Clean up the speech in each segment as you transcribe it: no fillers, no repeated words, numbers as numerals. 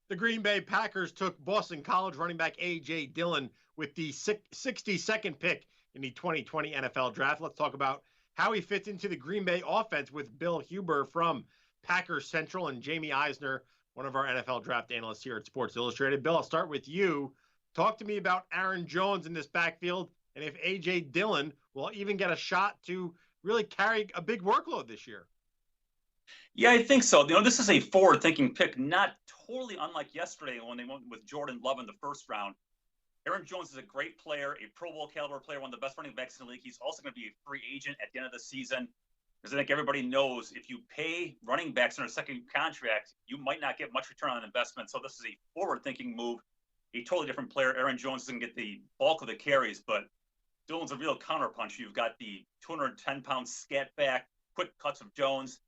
The Green Bay Packers took Boston College running back A.J. Dillon with the 62nd pick in the 2020 NFL Draft. Let's talk about how he fits into the Green Bay offense with Bill Huber from Packers Central and Jamie Eisner, one of our NFL draft analysts here at Sports Illustrated. Bill, I'll start with you. Talk to me about Aaron Jones in this backfield and if A.J. Dillon will even get a shot to really carry a big workload this year. Yeah, I think so. This is a forward-thinking pick, not totally unlike yesterday when they went with Jordan Love in the first round. Aaron Jones is a great player, a Pro Bowl caliber player, one of the best running backs in the league. He's also going to be a free agent at the end of the season. Because I think everybody knows if you pay running backs on a second contract, you might not get much return on investment. So this is a forward-thinking move, a totally different player. Aaron Jones doesn't get the bulk of the carries, but Dillon's a real counterpunch. You've got the 210-pound scat back, quick cuts of Jones,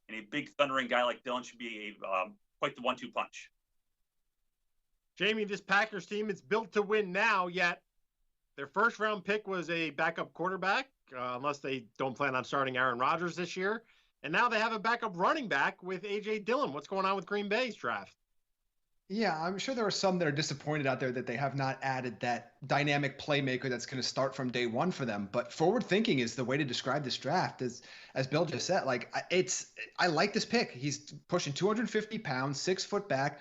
and a big thundering guy like Dillon should be quite the 1-2 punch. Jamie, this Packers team is built to win now, yet their first-round pick was a backup quarterback, unless they don't plan on starting Aaron Rodgers this year. And now they have a backup running back with A.J. Dillon. What's going on with Green Bay's draft? Yeah, I'm sure there are some that are disappointed out there that they have not added that dynamic playmaker that's going to start from day one for them. But forward thinking is the way to describe this draft. As Bill just said, I like this pick. He's pushing 250 pounds, 6 foot back.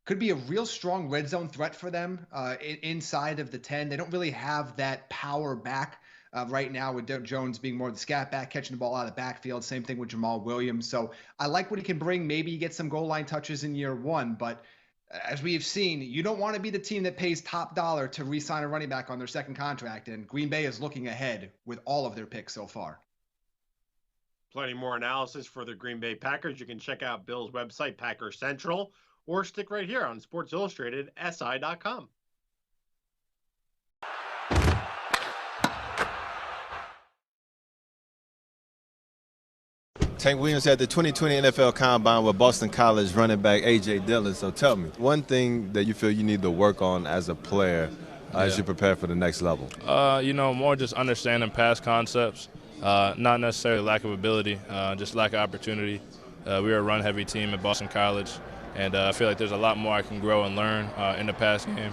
Could be a real strong red zone threat for them inside of the 10. They don't really have that power back right now with Jones being more of the scat back, catching the ball out of the backfield. Same thing with Jamal Williams. So I like what he can bring. Maybe he gets some goal line touches in year one, but as we have seen, you don't want to be the team that pays top dollar to re-sign a running back on their second contract, and Green Bay is looking ahead with all of their picks so far. Plenty more analysis for the Green Bay Packers. You can check out Bill's website, Packers Central, or stick right here on Sports Illustrated, SI.com. Tank Williams had the 2020 NFL Combine with Boston College running back A.J. Dillon. So tell me, one thing that you feel you need to work on as a player as you prepare for the next level? More just understanding past concepts, not necessarily lack of ability, just lack of opportunity. We're a run-heavy team at Boston College, and I feel like there's a lot more I can grow and learn in the pass game.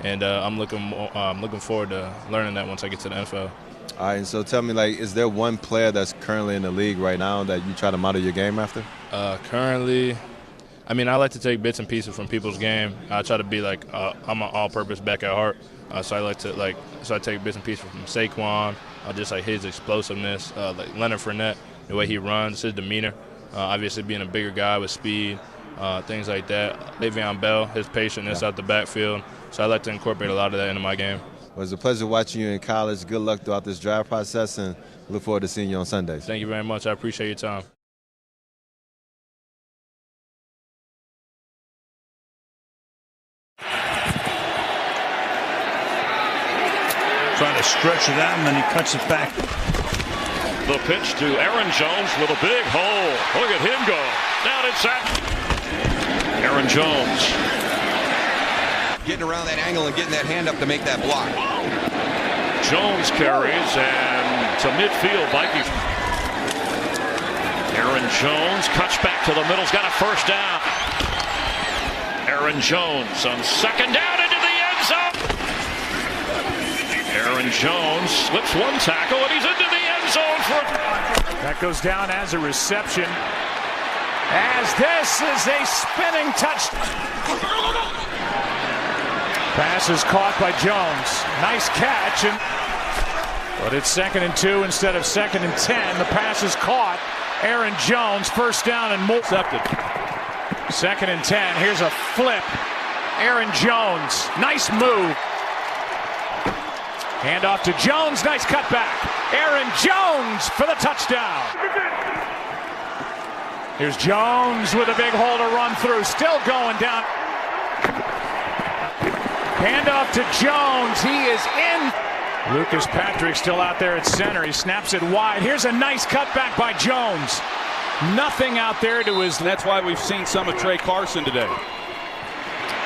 And I'm looking forward to learning that once I get to the NFL. All right, and so tell me, is there one player that's currently in the league right now that you try to model your game after? Currently, I like to take bits and pieces from people's game. I try to be I'm an all-purpose back at heart. So I take bits and pieces from Saquon, just his explosiveness, Leonard Fournette, the way he runs, his demeanor, obviously being a bigger guy with speed, things like that. Le'Veon Bell, his patience out the backfield. So I like to incorporate a lot of that into my game. Well, it was a pleasure watching you in college. Good luck throughout this draft process, and look forward to seeing you on Sundays. Thank you very much. I appreciate your time. Trying to stretch it out, and then he cuts it back. The pitch to Aaron Jones with a big hole. Look at him go. Down inside. Aaron Jones. Getting around that angle and getting that hand up to make that block. Jones carries and to midfield. Vikings. Aaron Jones cuts back to the middle. He's got a first down. Aaron Jones on second down into the end zone. Aaron Jones slips one tackle and he's into the end zone for that goes down as a reception. As this is a spinning touchdown. Pass is caught by Jones. Nice catch, but it's 2nd and 2 instead of 2nd and 10. The pass is caught. Aaron Jones, first down and more. 2nd and 10. Here's a flip. Aaron Jones, nice move. Hand off to Jones, nice cutback. Aaron Jones for the touchdown. Here's Jones with a big hole to run through. Still going down. Hand off to Jones. He is in. Lucas Patrick still out there at center. He snaps it wide. Here's a nice cutback by Jones. Nothing out there to his. That's why we've seen some of Trey Carson today.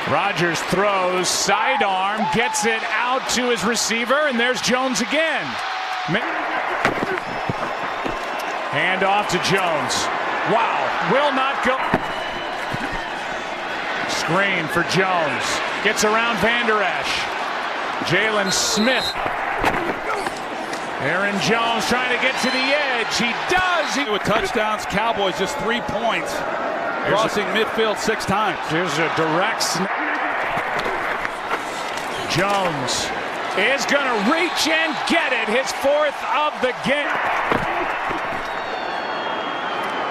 Rodgers throws, sidearm, gets it out to his receiver, and there's Jones again. Hand off to Jones. Wow, will not go. Screen for Jones. Gets around Van Der Esch. Jalen Smith. Aaron Jones trying to get to the edge. He does. With touchdowns, Cowboys just 3 points. Crossing midfield 6 times. Here's a direct snap. Jones is going to reach and get it. His 4th of the game.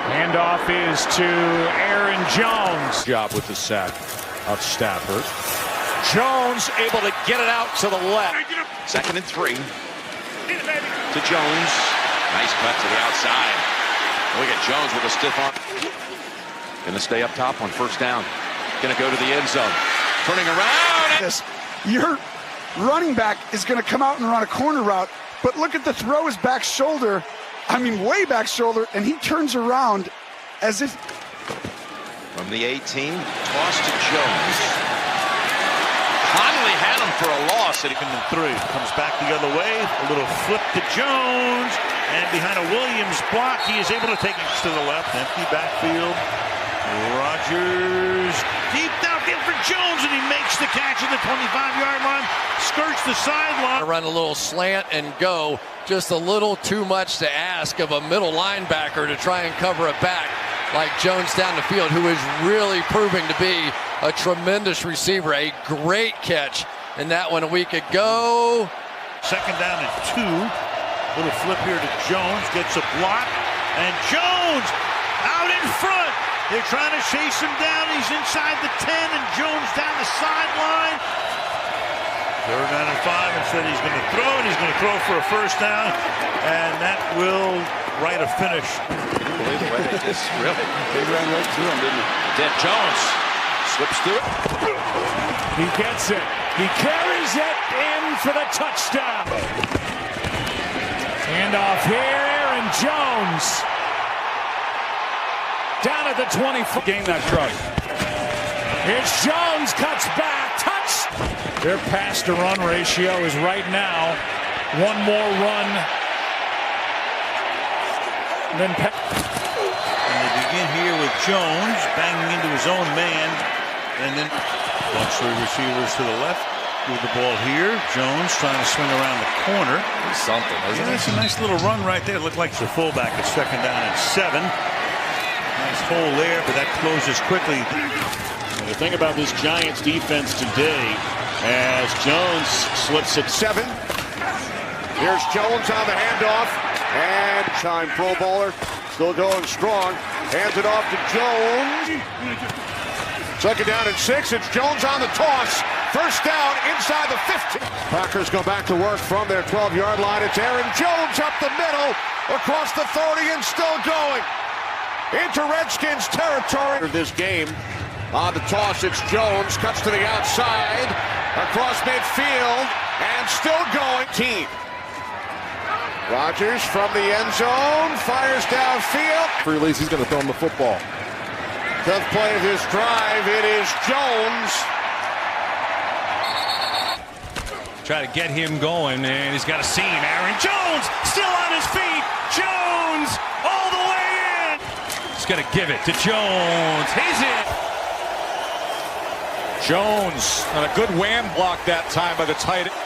Handoff is to Aaron Jones. Job with the sack of Stafford. Jones able to get it out to the left. 2nd and 3. To Jones. Nice cut to the outside. Look at Jones with a stiff arm. Gonna stay up top on 1st down. Gonna go to the end zone. Turning around. Your running back is gonna come out and run a corner route, but look at the throw, his back shoulder. I mean, way back shoulder, and he turns around as if... From the 18, toss to Jones. Conley had him for a loss. And 3 comes back the other way. A little flip to Jones, and behind a Williams block, he is able to take it to the left. Empty backfield. Rodgers deep downfield for Jones, and he makes the catch at the 25-yard line. Skirts the sideline. Run a little slant and go. Just a little too much to ask of a middle linebacker to try and cover a back like Jones down the field, who is really proving to be a tremendous receiver. A great catch in that one a week ago. 2nd down and 2. Little flip here to Jones. Gets a block. And Jones out in front. They're trying to chase him down. He's inside the 10, and Jones down the sideline. 3rd down and 5. Instead, he's going to throw, and he's going to throw for a 1st down, and that will write a finish. Believe the way they just really they ran right through him, didn't they? Jones slips through it. He gets it. He carries it in for the touchdown. Handoff here, Aaron Jones. Down at the 24. Game that truck. Here's Jones, cuts back, touch. Their pass to run ratio is right now 1 more run than and they begin here with Jones banging into his own man, and then bunch of receivers to the left. With the ball here, Jones trying to swing around the corner. Something, isn't it? That's a nice little run right there. Looked like the fullback at 2nd down and 7. Nice hole there, but that closes quickly. And the thing about this Giants defense today, as Jones slips at 7. Here's Jones on the handoff, and time Pro Bowler, still going strong. Hands it off to Jones. 2nd down and 6. It's Jones on the toss. 1st down inside the 15. Packers go back to work from their 12-yard line. It's Aaron Jones up the middle, across the 30, and still going into Redskins territory. This game on the toss, it's Jones, cuts to the outside, across midfield, and still going. Rodgers from the end zone, fires downfield. Release, he's going to throw him the football. 10th play of this drive, it is Jones. Try to get him going, and he's got a seam. Aaron Jones still on his feet. Jones all the way in. He's going to give it to Jones. He's in. Jones on a good wham block that time by the tight end.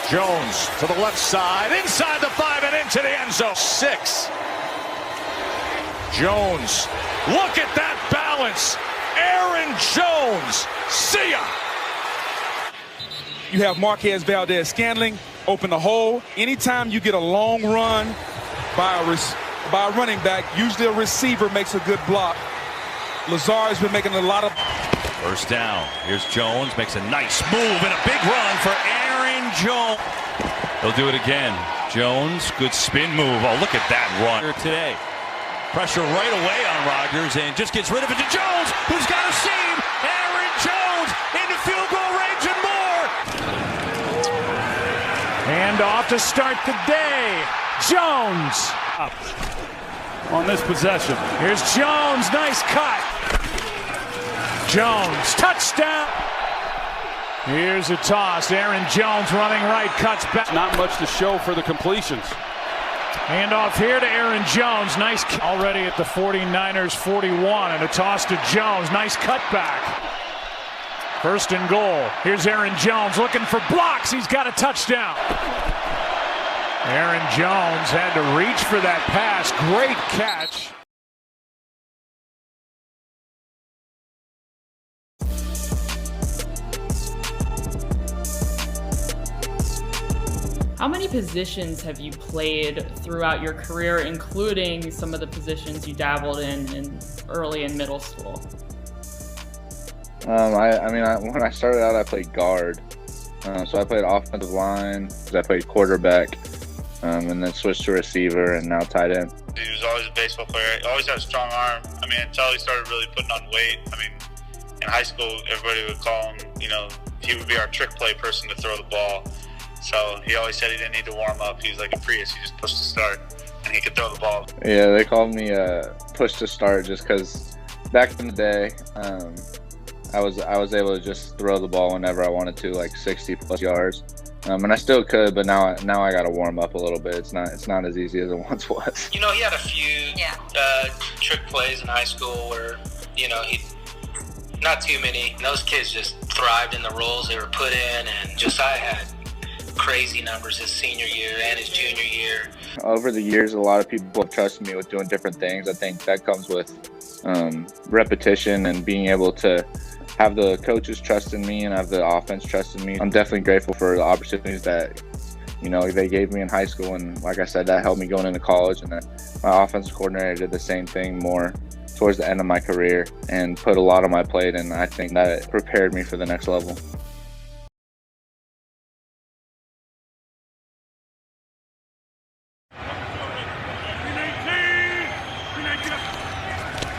Jones to the left side, inside the 5 and into the end zone. 6. Jones, look at that balance. Aaron Jones, see ya. You have Marquez Valdez-Scantling open the hole. Anytime you get a long run by a running back, usually a receiver makes a good block. Lazard has been making a lot of... 1st down. Here's Jones, makes a nice move and a big run for Aaron Jones. He'll do it again. Jones, good spin move. Oh, look at that run today. Pressure right away on Rodgers, and just gets rid of it to Jones, who's got a seam. Aaron Jones into field goal range and more. Hand off to start the day. Jones up on this possession. Here's Jones, nice cut. Jones, touchdown. Here's a toss. Aaron Jones running right, cuts back. Not much to show for the completions. Handoff here to Aaron Jones. Nice already at the 49ers 41, and a toss to Jones. Nice cutback. First and goal. Here's Aaron Jones looking for blocks. He's got a touchdown. Aaron Jones had to reach for that pass. Great catch. How many positions have you played throughout your career, including some of the positions you dabbled in early and middle school? When I started out, I played guard. So I played offensive line, I played quarterback, and then switched to receiver, and now tight end. He was always a baseball player. He always had a strong arm. Until he started really putting on weight. In high school, everybody would call him, he would be our trick play person to throw the ball. So he always said he didn't need to warm up. He was like a Prius. He just pushed to start, and he could throw the ball. Yeah, they called me push to start just because back in the day, I was able to just throw the ball whenever I wanted to, like 60+ yards. And I still could, but now I got to warm up a little bit. It's not as easy as it once was. He had a few trick plays in high school where, he not too many. And those kids just thrived in the roles they were put in, and Josiah had crazy numbers his senior year and his junior year. Over the years, a lot of people have trusted me with doing different things. I think that comes with repetition and being able to have the coaches trust in me and have the offense trust in me. I'm definitely grateful for the opportunities that they gave me in high school, and like I said, that helped me going into college. And then my offensive coordinator did the same thing more towards the end of my career and put a lot on my plate, and I think that prepared me for the next level.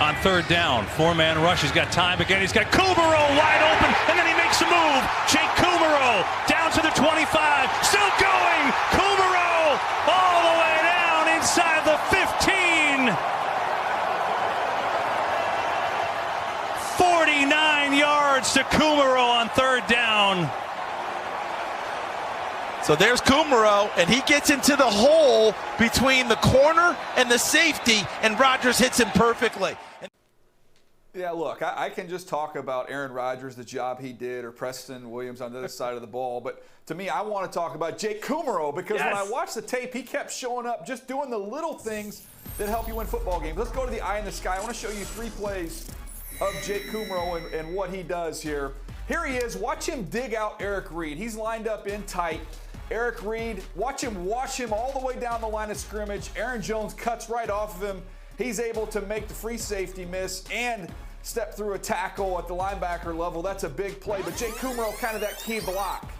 On third down, four-man rush. He's got time again. He's got Kumerow wide open, and then he makes a move. Jake Kumerow down to the 25, still going. Kumerow all the way down inside the 15. 49 yards to Kumerow on third down. So there's Kumerow, and he gets into the hole between the corner and the safety, and Rodgers hits him perfectly. Yeah, look, I can just talk about Aaron Rodgers, the job he did, or Preston Williams on the other side of the ball. But to me, I want to talk about Jake Kumerow, because when I watched the tape, he kept showing up, just doing the little things that help you win football games. Let's go to the eye in the sky. I want to show you 3 plays of Jake Kumerow and what he does here. Here he is. Watch him dig out Eric Reed. He's lined up in tight. Eric Reed, watch him wash him all the way down the line of scrimmage. Aaron Jones cuts right off of him. He's able to make the free safety miss and step through a tackle at the linebacker level. That's a big play, but Jake Kumerow kind of that key block.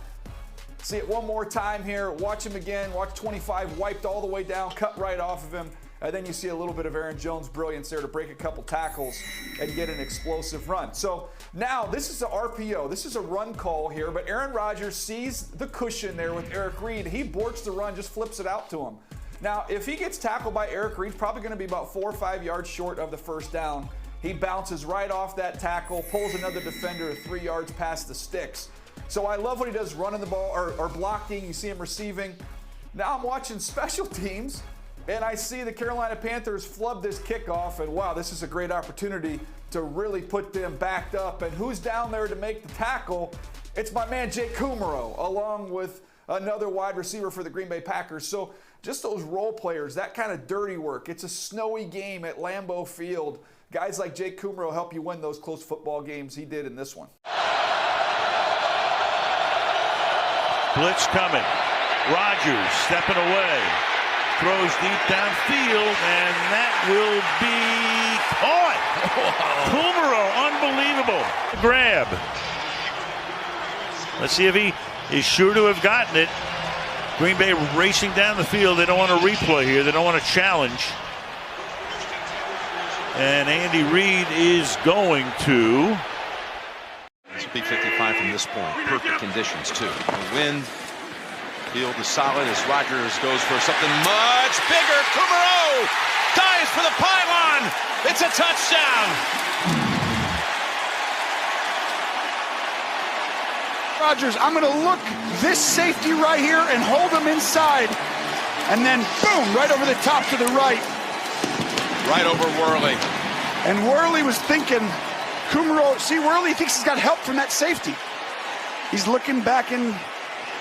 See it one more time here. Watch him again. Watch 25 wiped all the way down, cut right off of him. And then you see a little bit of Aaron Jones' brilliance there to break a couple tackles and get an explosive run. So now this is an RPO. This is a run call here, but Aaron Rodgers sees the cushion there with Eric Reed. He boards the run, just flips it out to him. Now, if he gets tackled by Eric Reed, probably going to be about 4 or 5 yards short of the first down. He bounces right off that tackle, pulls another defender 3 yards past the sticks. So I love what he does running the ball or blocking. You see him receiving. Now I'm watching special teams, and I see the Carolina Panthers flub this kickoff, and wow, this is a great opportunity to really put them backed up. And who's down there to make the tackle? It's my man Jake Kumerow, along with another wide receiver for the Green Bay Packers. So just those role players, that kind of dirty work. It's a snowy game at Lambeau Field. Guys like Jake Kumerow help you win those close football games. He did in this one. Blitz coming. Rodgers stepping away. Throws deep downfield, and that will be caught. Kumerow, unbelievable. Grab. Let's see if he is sure to have gotten it. Green Bay racing down the field. They don't want to replay here. They don't want to challenge. And Andy Reid is going to. It's a big 55 from this point. Perfect conditions, too. The wind. Field is solid as Rodgers goes for something much bigger. Kumerow dives for the pylon. It's a touchdown. Rodgers, I'm going to look this safety right here and hold him inside. And then, boom, right over the top to the right. Right over Worley. And Worley was thinking, Kumerow, see, Worley thinks he's got help from that safety. He's looking back in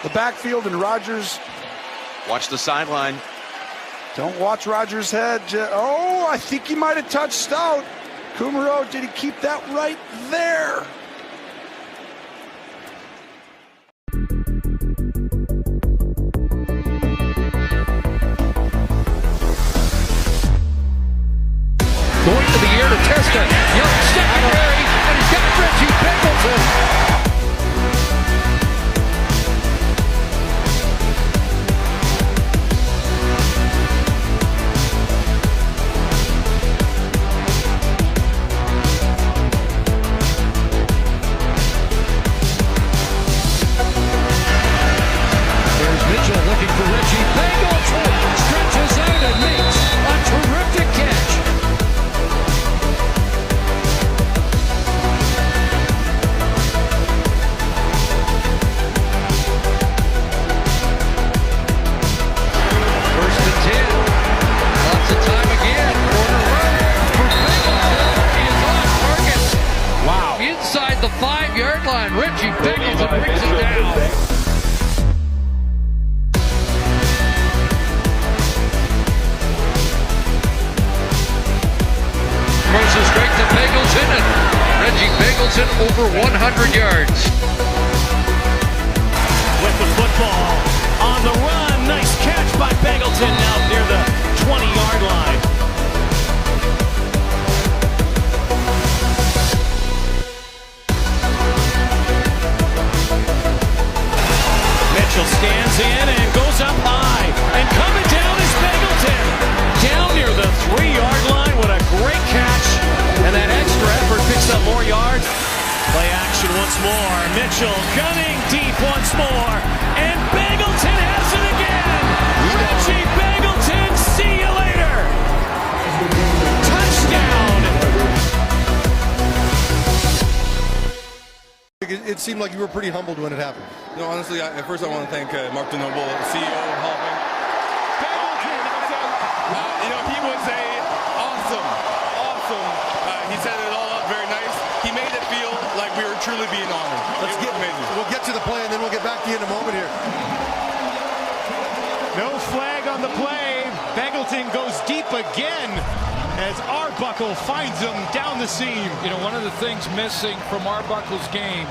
the backfield, and Rodgers. Watch the sideline. Don't watch Rodgers' head. Oh, I think he might have touched Stout. Kumerow, did he keep that right there? Going to the air to test it. Young secondary, and he's got Reggie Begelton. There's Mitchell looking for Reggie Begelton. Stretches out and makes a terrific catch. Inside the 5-yard line, Reggie Begelton brings it down. Throws straight to Begelton, and Reggie Begelton over 100 yards. With the football on the run, nice catch by Begelton out near the 20-yard line. Mitchell stands in and goes up high, and coming down is Begelton. Down near the 3-yard line, what a great catch, and that extra effort picks up more yards. Play action once more, Mitchell gunning deep once more, and Begelton has it again. Reggie Begelton, see you later. Touchdown. It seemed like you were pretty humbled when it happened. No, honestly, at first I want to thank Mark DeNoble, CEO of Hall of Fame. He was awesome. He set it all up very nice. He made it feel like we were truly being honored. We'll get to the play, and then we'll get back to you in a moment here. No flag on the play. Begelton goes deep again as Arbuckle finds him down the seam. You know, one of the things missing from Arbuckle's game,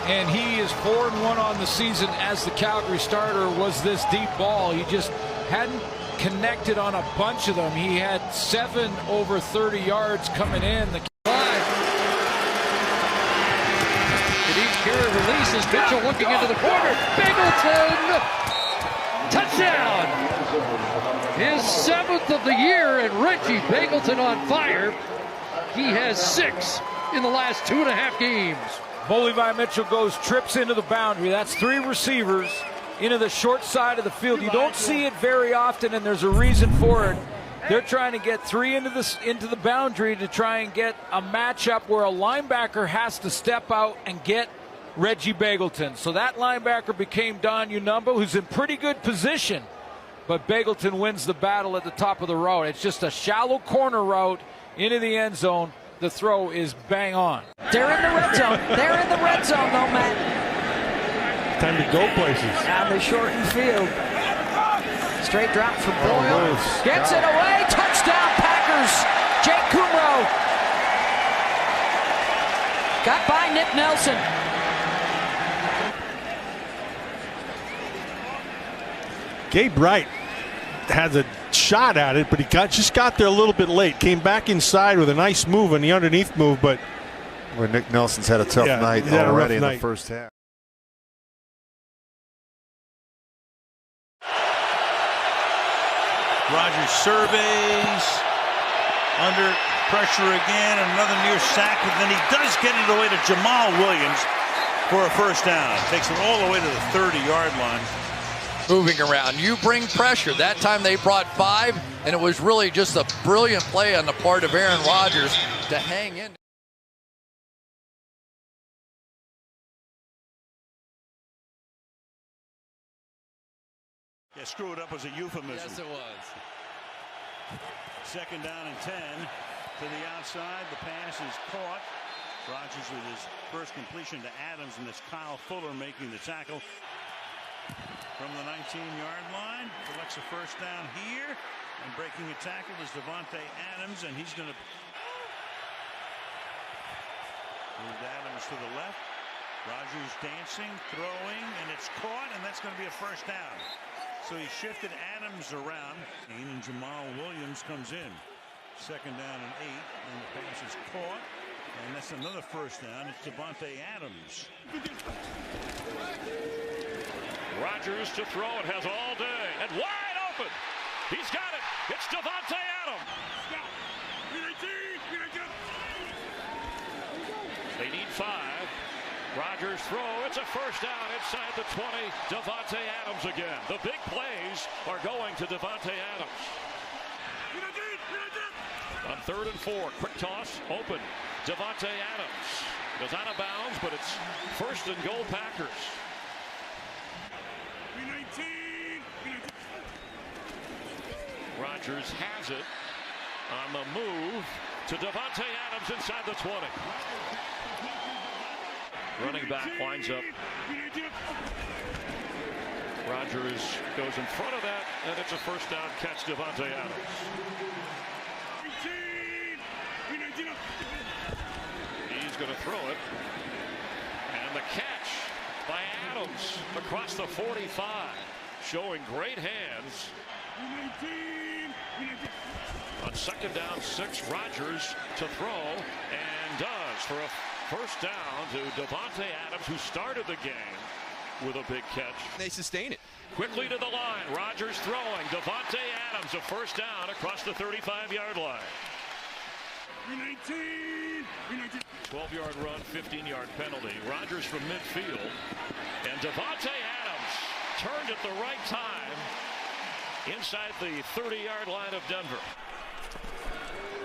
and he is 4-1 on the season as the Calgary starter, was this deep ball. He just hadn't connected on a bunch of them. He had 7 over 30 yards coming in. The Carey releases, Mitchell looking into the corner. Begelton! Touchdown! His 7th of the year, and Reggie Begelton on fire. He has 6 in the last 2.5 games. Levi Mitchell trips into the boundary. That's 3 receivers into the short side of the field. You don't see it very often, and there's a reason for it. They're trying to get 3 into the boundary to try and get a matchup where a linebacker has to step out and get Reggie Begelton. So that linebacker became Don Unumba, who's in pretty good position. But Begelton wins the battle at the top of the route. It's just a shallow corner route into the end zone. The throw is bang on. They're in the red zone. They're in the red zone, though, Matt. Time to go places. On the shortened field. Straight drop for Boyle. Gets it away. Touchdown, Packers. Jake Kumerow. Got by Nick Nelson. Gabe Wright has a shot at it, but he just got there a little bit late. Came back inside with a nice move on the underneath move, but where Nick Nelson's had a tough night already in the first half. Rodgers surveys, under pressure again, another near sack, and then he does get it away to Jamal Williams for a first down. Takes it all the way to the 30-yard line. Moving around, you bring pressure. That time they brought 5, and it was really just a brilliant play on the part of Aaron Rodgers to hang in. Yeah, screw it up was a euphemism. Yes, it was. Second down and 10 to the outside. The pass is caught. Rodgers with his first completion to Adams, and it's Kyle Fuller making the tackle from the 19-yard line. Collects a first down here, and breaking a tackle is Davante Adams, and he's going to move Adams to the left. Rodgers dancing, throwing, and it's caught, and that's going to be a first down. So he shifted Adams around, and Jamal Williams comes in. Second down and 8, and the pass is caught, and that's another first down. It's Davante Adams. Rodgers to throw. It has all day, and wide open. He's got it. It's Davante Adams. They need 5. Rodgers throw. It's a first down inside the 20. Davante Adams again. The big plays are going to Davante Adams. On 3rd and 4, quick toss, open. Davante Adams goes out of bounds, but it's first and goal Packers. Rodgers has it on the move to Davante Adams inside the 20. Running back winds up. Rodgers goes in front of that, and it's a first down catch, Davante Adams. He's going to throw it. And the catch by Adams across the 45, showing great hands. On second down, 6, Rodgers to throw, and does for a first down to Davante Adams, who started the game with a big catch. They sustain it. Quickly to the line. Rodgers throwing. Davante Adams, a first down across the 35-yard line. 12-yard run, 15-yard penalty. Rodgers from midfield. And Davante Adams turned at the right time inside the 30-yard line of Denver.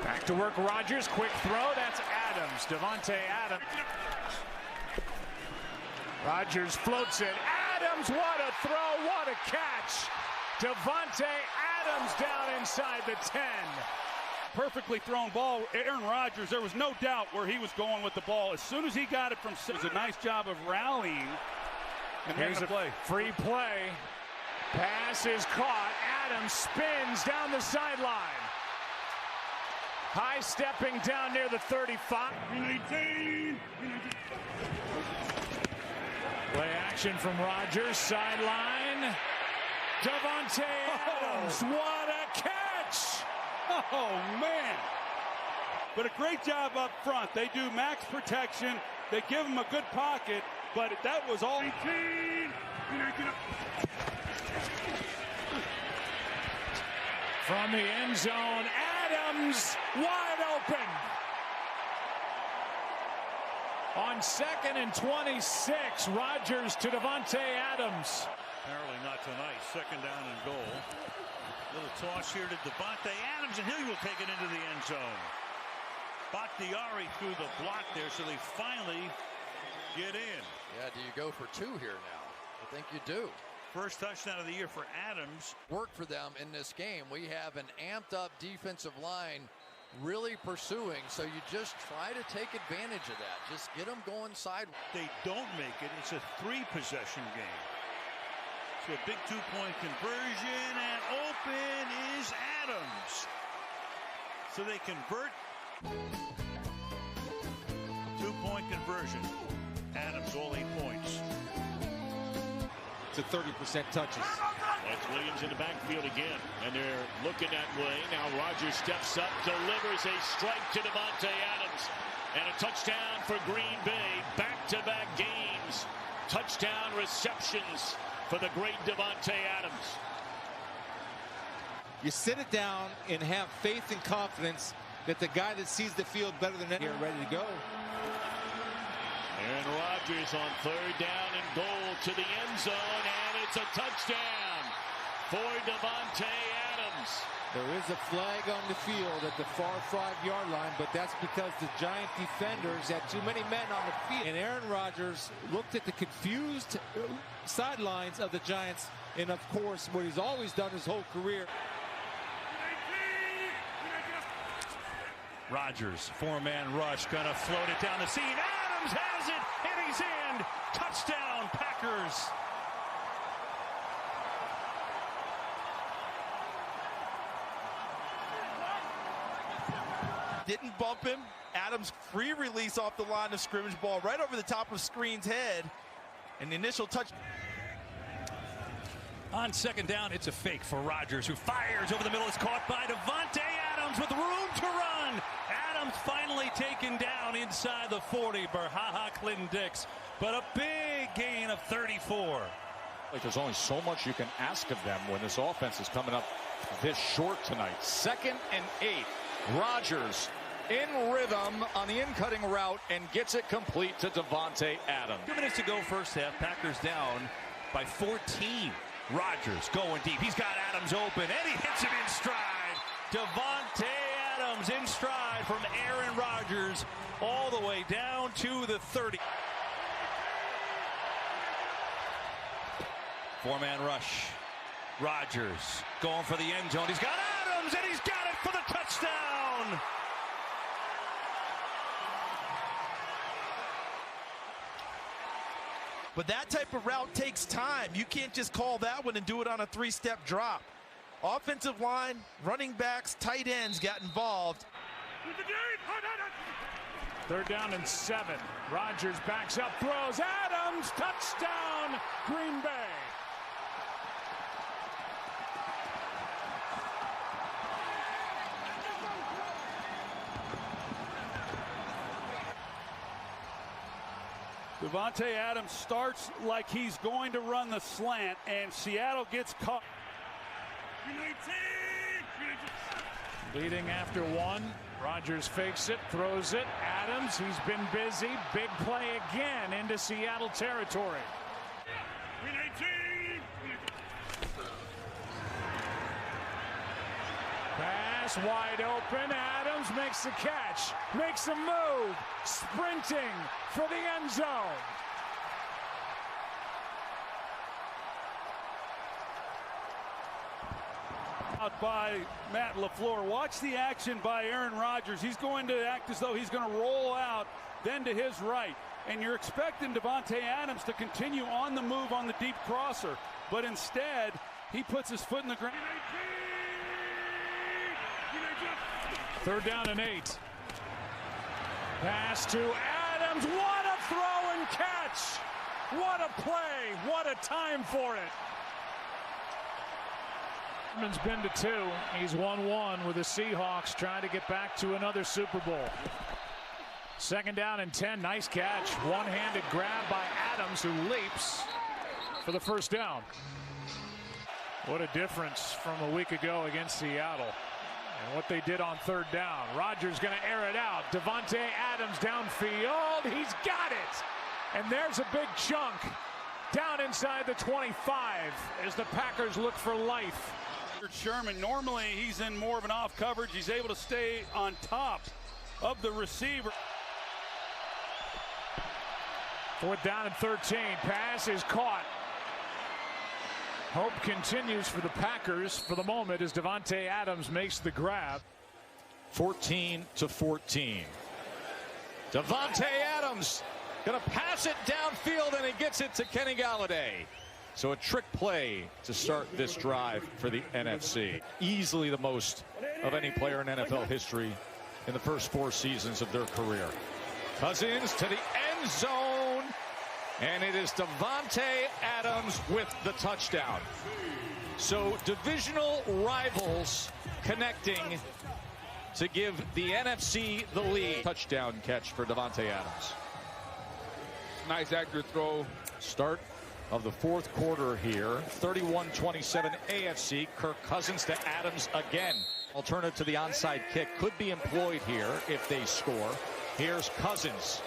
Back to work, Rodgers. Quick throw. That's Adams. Davante Adams. Rodgers floats it. Adams, what a throw. What a catch. Davante Adams down inside the 10. Perfectly thrown ball. Aaron Rodgers, there was no doubt where he was going with the ball. As soon as he got it from 6, it was a nice job of rallying. And here's a play. Free play. Pass is caught. Adams spins down the sideline. High stepping down near the 35. Play action from Rodgers. Sideline. Davante Adams. What a catch! Oh, man. But a great job up front. They do max protection. They give him a good pocket, but that was all. From the end zone, Adams wide open. On 2nd and 26, Rodgers to Davante Adams. Apparently not tonight. Second down and goal. Little toss here to Davante Adams, and he will take it into the end zone. Bakhtiari through the block there, so they finally get in. Yeah, do you go for 2 here now? I think you do. First touchdown of the year for Adams. Work for them in this game. We have an amped up defensive line really pursuing, so you just try to take advantage of that. Just get them going sideways. They don't make it. It's a 3-possession game. So a big 2-point conversion, and open is Adams. So they convert. 2-point conversion. Adams all 8 points. To 30% touches. That's Williams in the backfield again, and they're looking that way. Now Rodgers steps up, delivers a strike to Davante Adams, and a touchdown for Green Bay. Back-to-back games, touchdown receptions for the great Davante Adams. You sit it down and have faith and confidence that the guy that sees the field better than anyone ready to go. Aaron Rodgers on 3rd down and goal to the end zone, and it's a touchdown. for Davante Adams. There is a flag on the field at the far 5-yard line, but that's because the Giant defenders had too many men on the field. And Aaron Rodgers looked at the confused sidelines of the Giants, and of course, what he's always done his whole career. Rodgers, 4-man rush, gonna float it down the seam. Adams has it, and he's in. Touchdown, Packers. Didn't bump him. Adams free release off the line of scrimmage, ball right over the top of Screen's head. And the initial touch. On second down, it's a fake for Rodgers, who fires over the middle. It's caught by Davante Adams with room to run. Adams finally taken down inside the 40. Berhaha Clinton-Dix, but a big gain of 34. Like there's only so much you can ask of them when this offense is coming up this short tonight. 2nd and 8. Rodgers in rhythm on the in-cutting route and gets it complete to Davante Adams. 2 minutes to go first half. Packers down by 14. Rodgers going deep. He's got Adams open, and he hits it in stride. Davante Adams in stride from Aaron Rodgers all the way down to the 30. 4-man rush. Rodgers going for the end zone. He's got Adams, and he's got it for the touchdown. But that type of route takes time. You can't just call that one and do it on a 3-step drop. Offensive line, running backs, tight ends got involved. 3rd down and 7. Rodgers backs up, throws. Adams, touchdown, Green Bay. Davante Adams starts like he's going to run the slant, and Seattle gets caught. Leading after 1. Rodgers fakes it, throws it. Adams, he's been busy. Big play again into Seattle territory. Pass wide open. Adams makes the catch. Makes a move. Sprinting for the end zone. Out by Matt LaFleur. Watch the action by Aaron Rodgers. He's going to act as though he's going to roll out, then to his right. And you're expecting Davante Adams to continue on the move on the deep crosser. But instead, he puts his foot in the ground. 3rd down and 8. Pass to Adams. What a throw and catch. What a play. What a time for it. Harmon's been to 2. He's 1-1 with the Seahawks trying to get back to another Super Bowl. 2nd down and 10. Nice catch. One-handed grab by Adams, who leaps for the 1st down. What a difference from a week ago against Seattle. And what they did on 3rd down. Rodgers going to air it out. Davante Adams downfield. He's got it. And there's a big chunk down inside the 25 as the Packers look for life. Sherman, normally he's in more of an off coverage. He's able to stay on top of the receiver. 4th down and 13. Pass is caught. Hope continues for the Packers for the moment as Davante Adams makes the grab. 14-14. Davante Adams going to pass it downfield, and he gets it to Kenny Golladay. So a trick play to start this drive for the NFC. Easily the most of any player in NFL history in the first 4 seasons of their career. Cousins to the end zone, and it is Davante Adams with the touchdown. So divisional rivals connecting to give the NFC the lead. Touchdown catch for Davante Adams. Nice accurate throw. Start of the 4th quarter here. 31-27 AFC. Kirk Cousins to Adams again. Alternative to the onside kick could be employed here if they score. Here's Cousins.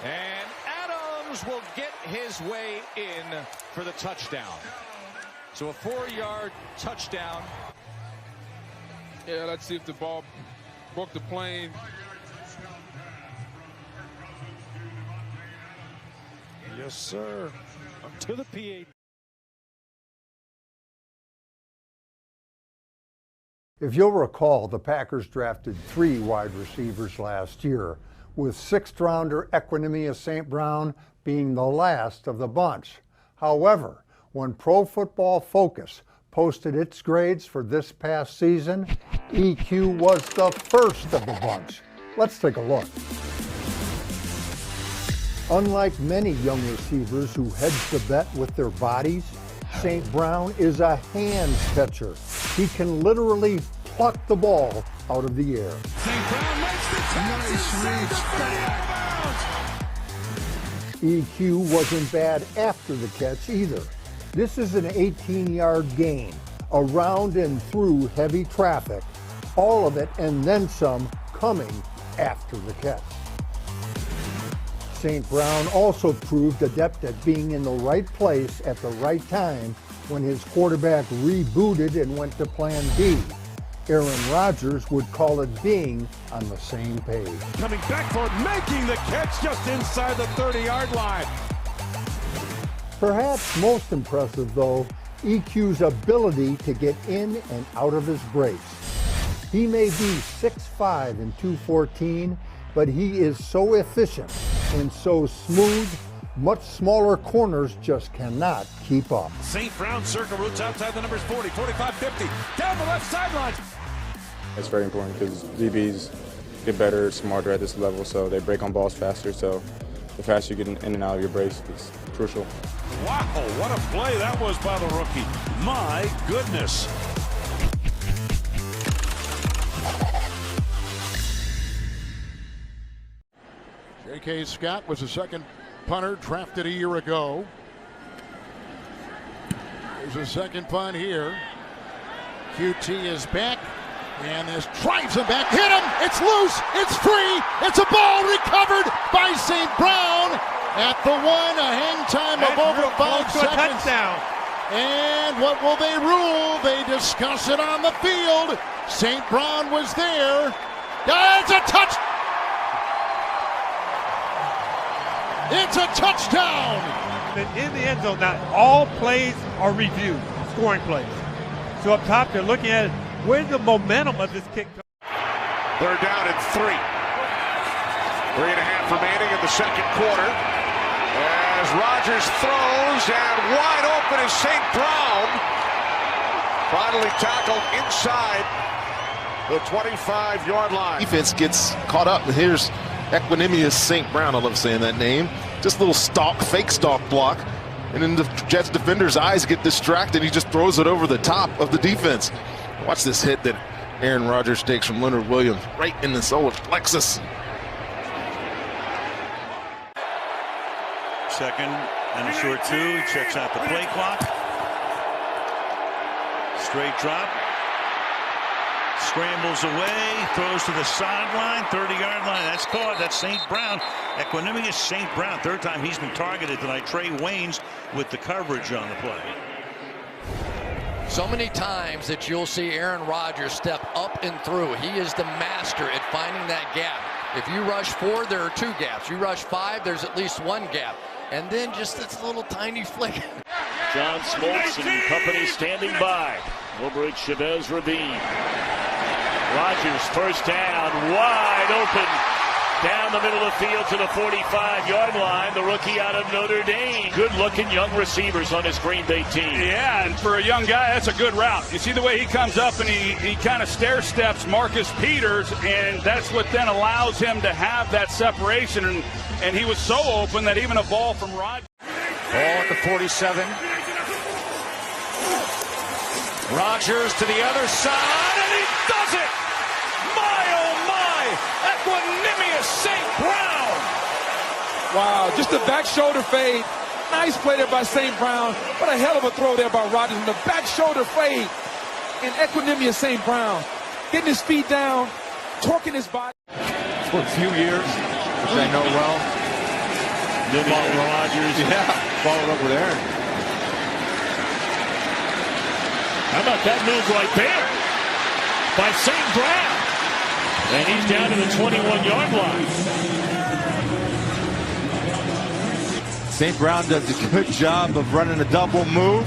And Adams will get his way in for the touchdown. So a 4-yard touchdown. Yeah, let's see if the ball broke the plane. Yes, sir. Up to the PA. If you'll recall, the Packers drafted 3 wide receivers last year, with 6th-rounder Equanimeous St. Brown being the last of the bunch. However, when Pro Football Focus posted its grades for this past season, EQ was the first of the bunch. Let's take a look. Unlike many young receivers who hedge the bet with their bodies, St. Brown is a hands catcher. He can literally pluck the ball out of the air. St. Brown makes the EQ wasn't bad after the catch either. This is an 18-yard gain, around and through heavy traffic, all of it and then some coming after the catch. St. Brown also proved adept at being in the right place at the right time when his quarterback rebooted and went to plan B. Aaron Rodgers would call it being on the same page. Coming back for it, making the catch just inside the 30-yard line. Perhaps most impressive, though, EQ's ability to get in and out of his brace. He may be 6'5" and 214, but he is so efficient and so smooth, much smaller corners just cannot keep up. St. Brown circle routes outside the numbers 40, 45, 50, down the left sideline. It's very important because DBs get better, smarter at this level, so they break on balls faster. So the faster you get in and out of your brace is crucial. Wow, what a play that was by the rookie. My goodness. J.K. Scott was the second punter drafted a year ago. There's a second punt here. QT is back, and this drives him back. Hit him! It's loose! It's free! It's a ball recovered by St. Brown at the 1, a hang time of over 5 seconds. Touchdown. And what will they rule? They discuss it on the field. St. Brown was there. It's a touch! It's a touchdown! In the end zone, not all plays are reviewed, scoring plays. So up top, they're looking at it. Where's the momentum of this kick? They're down at 3. 3.5 remaining in the second quarter. As Rodgers throws, and wide open is St. Brown. Finally tackled inside the 25-yard line. Defense gets caught up, and here's Equanimeous St. Brown. I love saying that name. Just a little fake stalk block. And then the Jets defender's eyes get distracted. He just throws it over the top of the defense. Watch this hit that Aaron Rodgers takes from Leonard Williams right in the solar plexus. Second and a short 2. He checks out the play clock. Straight drop. Scrambles away, throws to the sideline, 30-yard line. That's caught. That's St. Brown. Equanimeous St. Brown. Third time he's been targeted tonight. Trey Waynes with the coverage on the play. So many times that you'll see Aaron Rodgers step up and through. He is the master at finding that gap. If you rush 4, there are 2 gaps. You rush 5, there's at least 1 gap. And then just this little tiny flick. John Smoltz and company standing by. Wilbridge, Chavez, Rabin. Rodgers first down, wide open. Down the middle of the field to the 45-yard line. The rookie out of Notre Dame. Good-looking young receivers on his Green Bay team. Yeah, and for a young guy, that's a good route. You see the way he comes up and he kind of stair-steps Marcus Peters, and that's what then allows him to have that separation. And he was so open that even a ball from Rodgers. Ball at the 47. Rodgers to the other side, and he does it! My, oh my! Equanimeous St. Brown! Wow, just a back shoulder fade. Nice play there by St. Brown. What a hell of a throw there by Rodgers. And the back shoulder fade. And Equanimeous St. Brown getting his feet down, torquing his body. For a few years, which I know well. Rodgers. Yeah, followed up with Aaron. How about that move right there by St. Brown? And he's down to the 21-yard line. St. Brown does a good job of running a double move,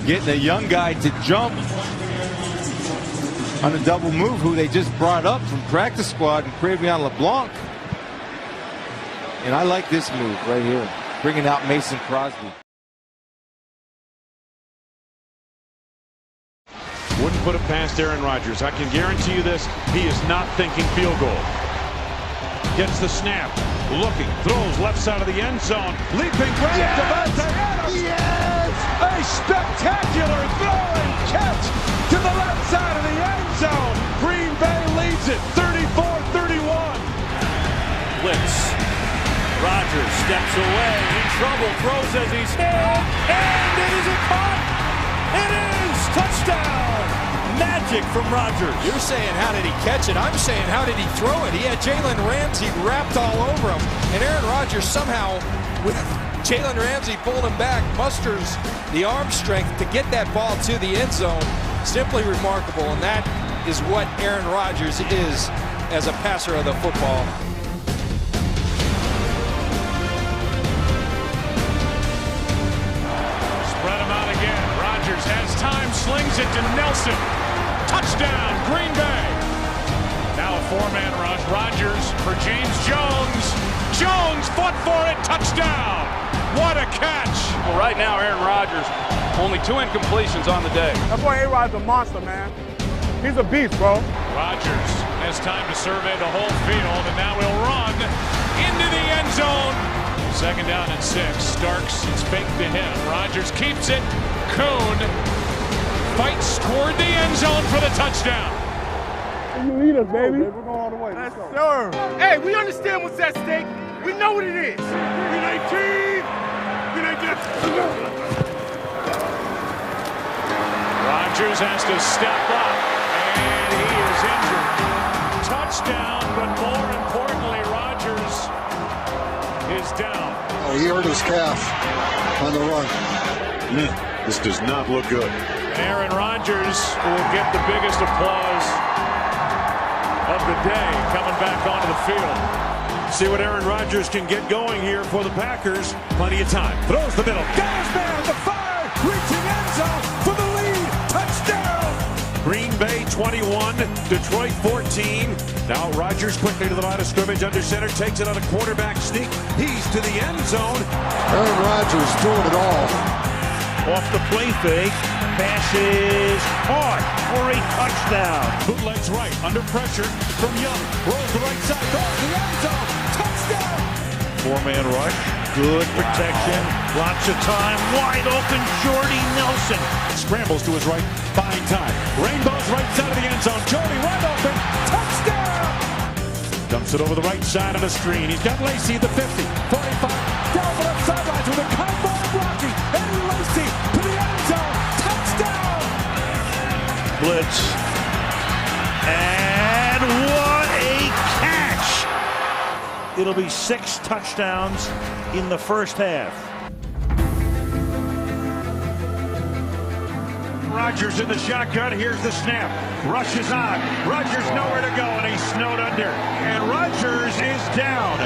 getting a young guy to jump on a double move who they just brought up from practice squad, and Crevion LeBlanc. And I like this move right here, bringing out Mason Crosby. Wouldn't put it past Aaron Rodgers. I can guarantee you this, he is not thinking field goal. Gets the snap, looking, throws left side of the end zone, leaping grab, Davante Adams. Yes! A spectacular throw and catch to the left side of the end zone. Green Bay leads it 34-31. Blitz. Rodgers steps away, in trouble, throws as he's hit, and it is a caught. It is touchdown. Magic from Rodgers. You're saying, how did he catch it? I'm saying, how did he throw it? He had Jalen Ramsey wrapped all over him. And Aaron Rodgers somehow, with Jalen Ramsey pulled him back, musters the arm strength to get that ball to the end zone. Simply remarkable. And that is what Aaron Rodgers is as a passer of the football. Spread him out again. Rodgers has time, slings it to Nelson. Touchdown, Green Bay. Now a four-man rush. Rodgers for James Jones. Jones fought for it. Touchdown. What a catch. Well, right now, Aaron Rodgers, only 2 incompletions on the day. That boy A-Rod's a monster, man. He's a beast, bro. Rodgers has time to survey the whole field, and now he'll run into the end zone. 2nd down and 6. Starks is faked to him. Rodgers keeps it. Kuhn fights toward the end zone for the touchdown. You lead us, baby. We're going all the way. Let's go. Sir. Hey, we understand what's at stake. We know what it is. United. Rodgers has to step up, and he is injured. Touchdown, but more importantly, Rodgers is down. Oh, he hurt his calf on the run. This does not look good. Aaron Rodgers will get the biggest applause of the day coming back onto the field. See what Aaron Rodgers can get going here for the Packers. Plenty of time. Throws the middle. Goes down the 5. Reaching end zone for the lead. Touchdown. Green Bay 21, Detroit 14. Now Rodgers quickly to the line of scrimmage under center. Takes it on a quarterback sneak. He's to the end zone. Aaron Rodgers doing it all. Off the play fake. Passes hard for a touchdown. Bootlegs right, under pressure from Young. Rolls the right side, goes to the end zone. Touchdown! 4-man rush, good protection, lots of time, wide open, Jordy Nelson. Scrambles to his right, buying time. Rainbow's right side of the end zone. Jordy wide open, touchdown! Dumps it over the right side of the screen. He's got Lacy at the 50, 45, down the left sidelines with a combo blocking. Eddie Lacy to the end zone. Blitz. And what a catch! It'll be 6 touchdowns in the first half. Rodgers in the shotgun. Here's the snap. Rushes on. Rodgers nowhere to go, and he's snowed under. And Rodgers is down.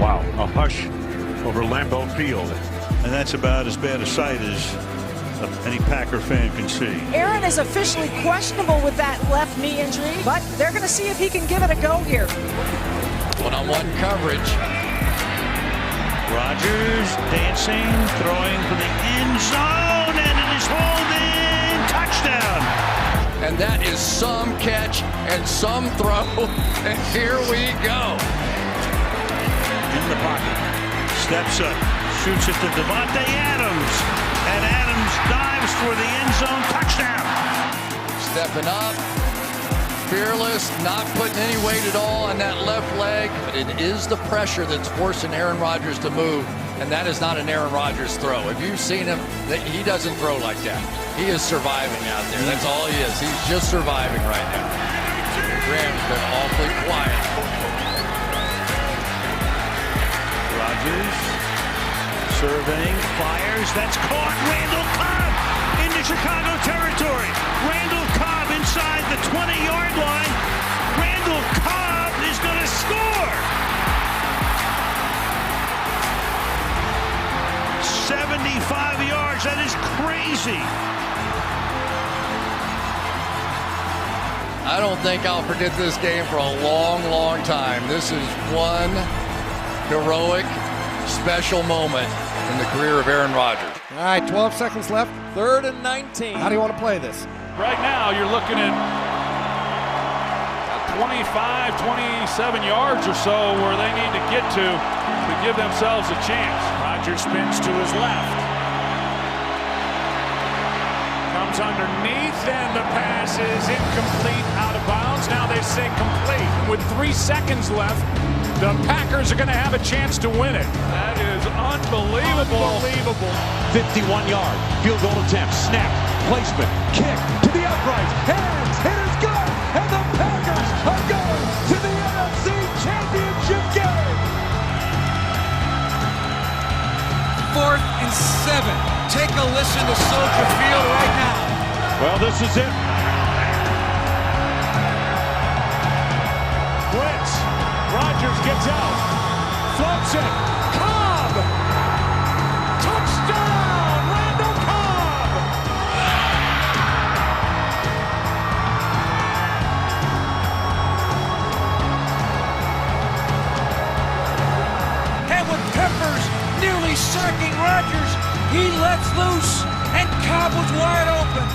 Wow, a hush over Lambeau Field. And that's about as bad a sight as any Packer fan can see. Aaron is officially questionable with that left knee injury, but they're going to see if he can give it a go here. One-on-one coverage. Rodgers dancing, throwing for the end zone, and it is holding. Touchdown. And that is some catch and some throw, and here we go. In the pocket, steps up, shoots it to Davante Adams. And Adams dives for the end zone touchdown. Stepping up, fearless, not putting any weight at all on that left leg. But it is the pressure that's forcing Aaron Rodgers to move, and that is not an Aaron Rodgers throw. If you've seen him, he doesn't throw like that. He is surviving out there. That's all he is. He's just surviving right now. Graham's been awfully quiet. Rodgers surveying, fires, that's caught. Randall Cobb into Chicago territory. Randall Cobb inside the 20-yard line. Randall Cobb is going to score. 75 yards. That is crazy. I don't think I'll forget this game for a long, long time. This is one heroic, special moment in the career of Aaron Rodgers. All right, 12 seconds left. 3rd and 19. How do you want to play this? Right now, you're looking at 25, 27 yards or so where they need to get to give themselves a chance. Rodgers spins to his left. Comes underneath, and the pass is incomplete, out of bounds. Now they say complete. With 3 seconds left, the Packers are going to have a chance to win it. That is unbelievable. 51-yard field goal attempt. Snap, placement, kick to the uprights. Hands, it is good, and the Packers are going to the NFC Championship game. 4th and 7. Take a listen to Soldier Field right now. Well, this is it. Blitz. Rodgers gets out. Floats it. Cobb. Touchdown, Randall Cobb. And with Peppers nearly sacking Rodgers, he lets loose, and Cobb was wide open.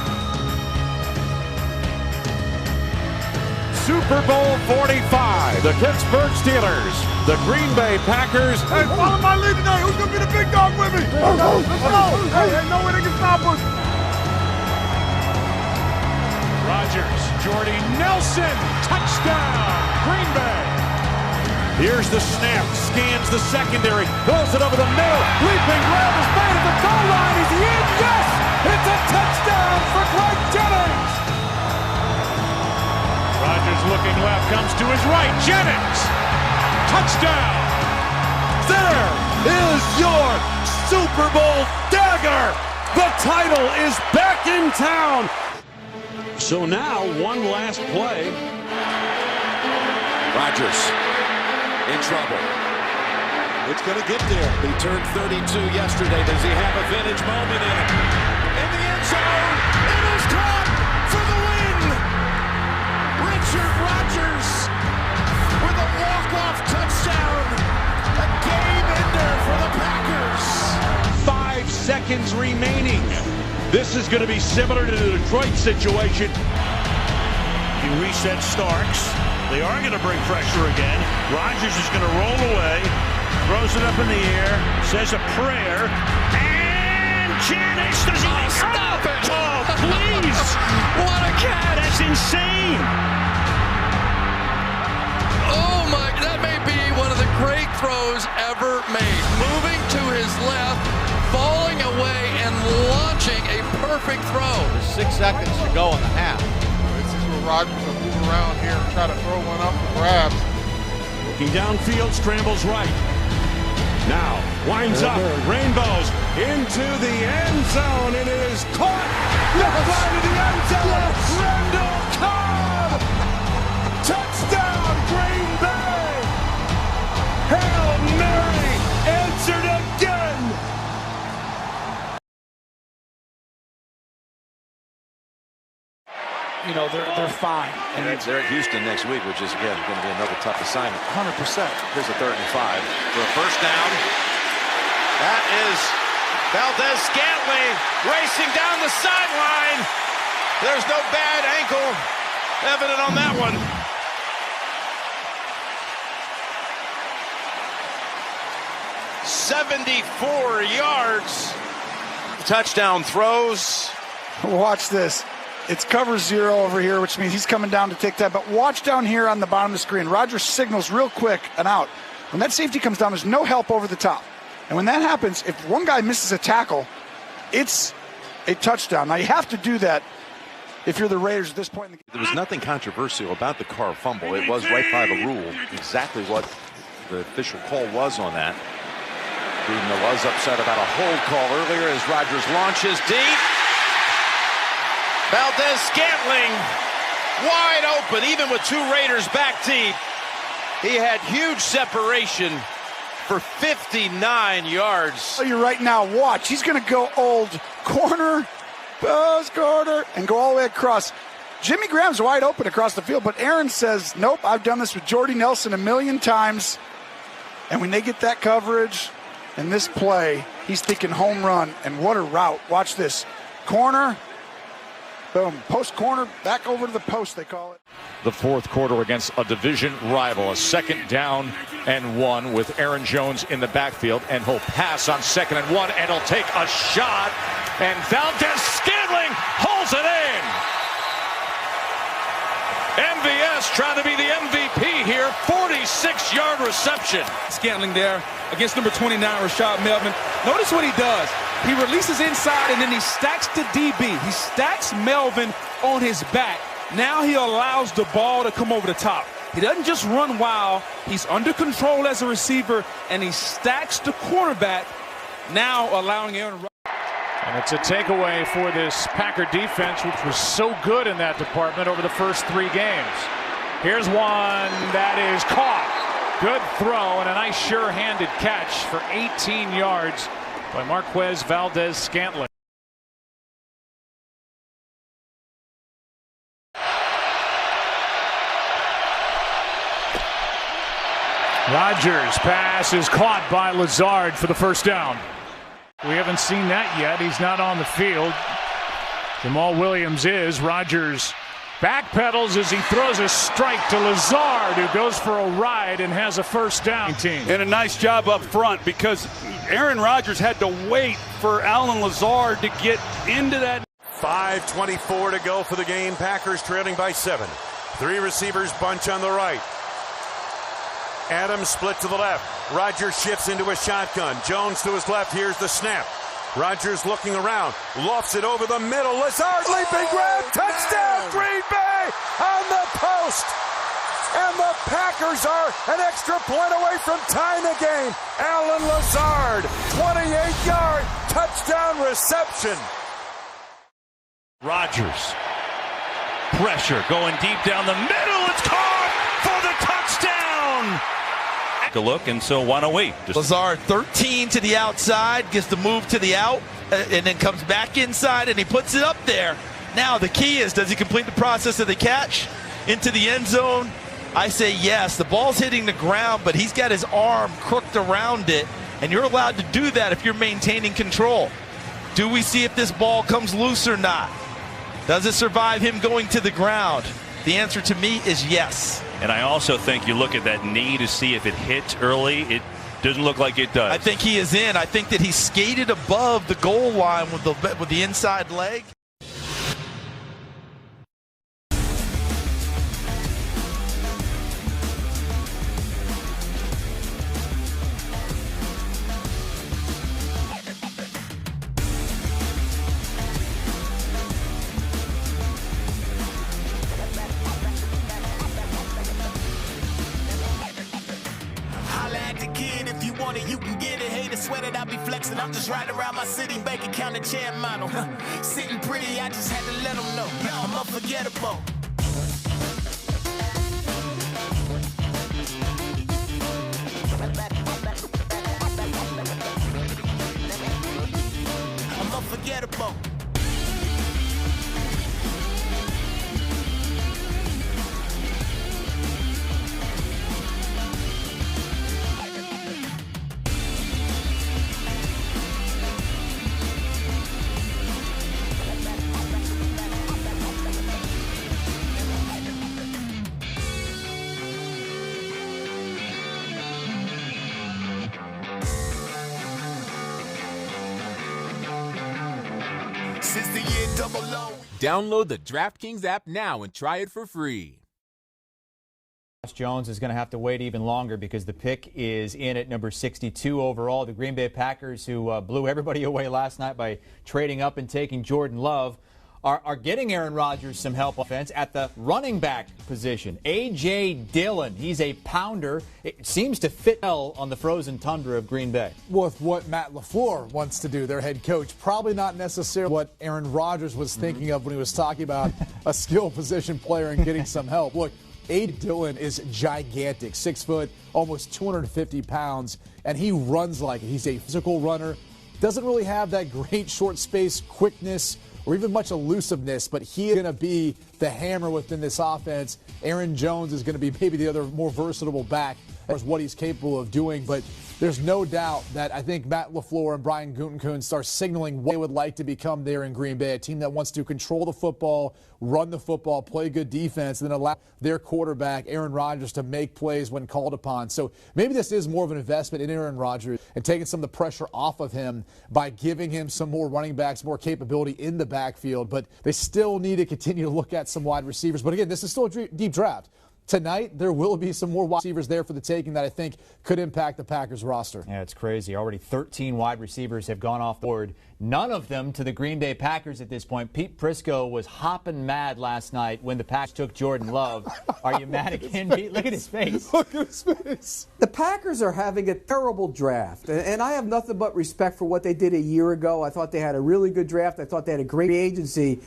Super Bowl 45. The Pittsburgh Steelers. The Green Bay Packers. Hey, follow my lead tonight. Who's going to be the big dog with me? Let's go. Hey, ain't no way they can stop us. Rodgers. Jordy Nelson. Touchdown, Green Bay. Here's the snap. Scans the secondary. Throws it over the middle. Leaping grab is made at the goal line. Is he in? Yes! It's a touchdown for Greg Jennings. Rodgers looking left, comes to his right. Jennings. Touchdown. There is your Super Bowl dagger. The title is back in town. So now one last play. Rodgers in trouble. It's going to get there. He turned 32 yesterday. Does he have a vintage moment in it? In the end zone. It is caught for the win. Richard Rodgers with a walk-off touchdown. A game ender for the Packers. 5 seconds remaining. This is going to be similar to the Detroit situation. He resets Starks. They are going to bring pressure again. Rodgers is going to roll away. Throws it up in the air. Says a prayer. And Jennings, does he stop it? Oh, please. What a catch. That's insane. Oh my, that may be one of the great throws ever made. Moving to his left, falling away, and launching a perfect throw. There's 6 seconds to go in the half. This is where Rodgers will move around here and try to throw one up for grabs. Looking downfield, scrambles right. Now, winds up, rainbows into the end zone, and it is caught. Left side of the end zone. Randall Cobb. Touchdown, Green Bay. Hail Mary answered again. You know, they're fine. And they're at Houston next week, which is, again, going to be another tough assignment. 100%. Here's a 3rd and 5 for a first down. That is Valdez-Scantling racing down the sideline. There's no bad ankle evident on that one. "74 yards. Touchdown throws. Watch this. It's cover 0 over here, which means he's coming down to take that. But watch down here on the bottom of the screen. Rodgers signals real quick and out. When that safety comes down, there's no help over the top. And when that happens, if one guy misses a tackle, it's a touchdown. Now, you have to do that if you're the Raiders at this point in the game. There was nothing controversial about the Carr fumble. It was right by the rule, exactly what the official call was on that. Gruden was upset about a hold call earlier as Rodgers launches deep. Valdez-Scantling wide open, even with two Raiders back deep. He had huge separation for 59 yards. You're right now. Watch. He's going to go old corner, post corner, and go all the way across. Jimmy Graham's wide open across the field, but Aaron says, nope, I've done this with Jordy Nelson a million times. And when they get that coverage and this play, he's thinking home run. And what a route. Watch this. Corner, boom, post corner, back over to the post, they call it. The fourth quarter against a division rival, a 2nd down and 1 with Aaron Jones in the backfield, and he'll pass on 2nd and 1, and he'll take a shot, and Valdez-Scantling holds it in. MVS trying to be the MVP here, 46-yard reception. Scantling there against number 29, Rashad Melvin. Notice what he does. He releases inside, and then he stacks the DB. He stacks Melvin on his back. Now he allows the ball to come over the top. He doesn't just run wild. He's under control as a receiver, and he stacks the cornerback, now allowing Aaron Rodgers. And it's a takeaway for this Packer defense, which was so good in that department over the first 3 games. Here's one that is caught. Good throw and a nice sure-handed catch for 18 yards by Marquez Valdez-Scantling. Rodgers' pass is caught by Lazard for the first down. We haven't seen that yet. He's not on the field. Jamal Williams is. Rodgers backpedals as he throws a strike to Lazard, who goes for a ride and has a first down. And a nice job up front, because Aaron Rodgers had to wait for Allen Lazard to get into that. 5:24 to go for the game. Packers trailing by 7. 3 receivers bunch on the right. Adams split to the left. Rodgers shifts into a shotgun. Jones to his left. Here's the snap. Rodgers looking around. Lofts it over the middle. Lazard leaping grab. Touchdown Green Bay on the post. And the Packers are an extra point away from tying the game. Allen Lazard, 28-yard touchdown reception. Rodgers. Pressure going deep down the middle. It's caught for the touchdown. A look, and so why don't we? Lazard 13 to the outside, gets the move to the out, and then comes back inside, and he puts it up there. Now the key is, does he complete the process of the catch into the end zone? I say yes. The ball's hitting the ground, but he's got his arm crooked around it, and you're allowed to do that if you're maintaining control. Do we see if this ball comes loose or not? Does it survive him going to the ground? The answer to me is yes. And I also think you look at that knee to see if it hits early. It doesn't look like it does. I think he is in. I think that he skated above the goal line with the inside leg. You can get it, hate it, sweat it, I'll be flexing. I'm just riding around my city, bank account, a chair model. Sitting pretty, I just had to let them know. I'm unforgettable. I'm unforgettable. Download the DraftKings app now and try it for free. Jones is going to have to wait even longer because the pick is in at number 62 overall. The Green Bay Packers, who blew everybody away last night by trading up and taking Jordan Love, are getting Aaron Rodgers some help offense at the running back position. A.J. Dillon, he's a pounder. It seems to fit well on the frozen tundra of Green Bay. With what Matt LaFleur wants to do, their head coach. Probably not necessarily what Aaron Rodgers was thinking of when he was talking about a skill position player and getting some help. Look, A.J. Dillon is gigantic, 6 foot, almost 250 pounds, and he runs like it. He's a physical runner. Doesn't really have that great short space quickness or even much elusiveness, but he is going to be the hammer within this offense. Aaron Jones is going to be maybe the other more versatile back as what he's capable of doing. But there's no doubt that I think Matt LaFleur and Brian Gutekunst start signaling what they would like to become there in Green Bay, a team that wants to control the football, run the football, play good defense, and then allow their quarterback, Aaron Rodgers, to make plays when called upon. So maybe this is more of an investment in Aaron Rodgers and taking some of the pressure off of him by giving him some more running backs, more capability in the backfield. But they still need to continue to look at some wide receivers. But again, this is still a deep draft. Tonight, there will be some more wide receivers there for the taking that I think could impact the Packers roster. Yeah, it's crazy. Already 13 wide receivers have gone off the board. None of them to the Green Bay Packers at this point. Pete Prisco was hopping mad last night when the Packers took Jordan Love. Are you mad again, Pete? Look at his face. Look at his face. The Packers are having a terrible draft, and I have nothing but respect for what they did a year ago. I thought they had a really good draft. I thought they had a great agency.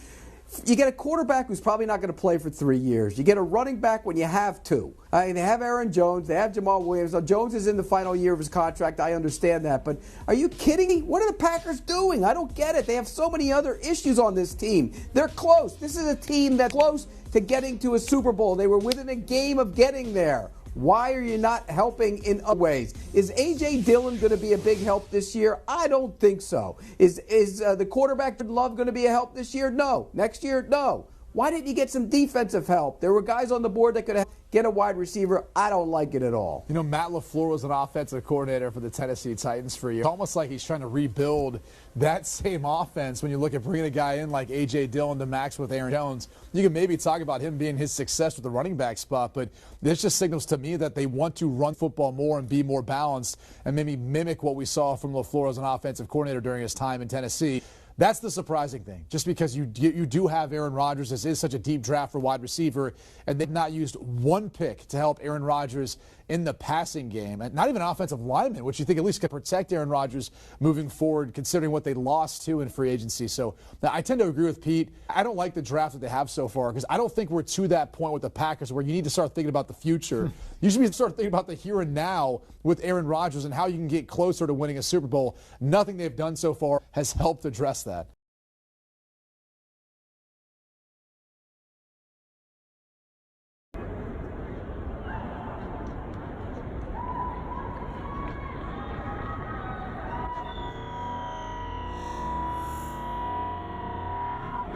You get a quarterback who's probably not going to play for 3 years. You get a running back when you have two. They have Aaron Jones. They have Jamal Williams. Now, Jones is in the final year of his contract. I understand that. But are you kidding me? What are the Packers doing? I don't get it. They have so many other issues on this team. They're close. This is a team that's close to getting to a Super Bowl. They were within a game of getting there. Why are you not helping in other ways? Is A.J. Dillon going to be a big help this year? I don't think so. Is the quarterback Love going to be a help this year? No. Next year? No. Why didn't you get some defensive help? There were guys on the board that could get a wide receiver. I don't like it at all. You know, Matt LaFleur was an offensive coordinator for the Tennessee Titans for a year. It's almost like he's trying to rebuild that same offense when you look at bringing a guy in like A.J. Dillon to max with Aaron Jones. You can maybe talk about him being his success with the running back spot, but this just signals to me that they want to run football more and be more balanced and maybe mimic what we saw from LaFleur as an offensive coordinator during his time in Tennessee. That's the surprising thing, just because you do have Aaron Rodgers. This is such a deep draft for wide receiver, and they've not used one pick to help Aaron Rodgers in the passing game, and not even an offensive lineman, which you think at least could protect Aaron Rodgers moving forward, considering what they lost to in free agency. So I tend to agree with Pete. I don't like the draft that they have so far because I don't think we're to that point with the Packers where you need to start thinking about the future. You should start thinking about the here and now with Aaron Rodgers and how you can get closer to winning a Super Bowl. Nothing they've done so far has helped address that.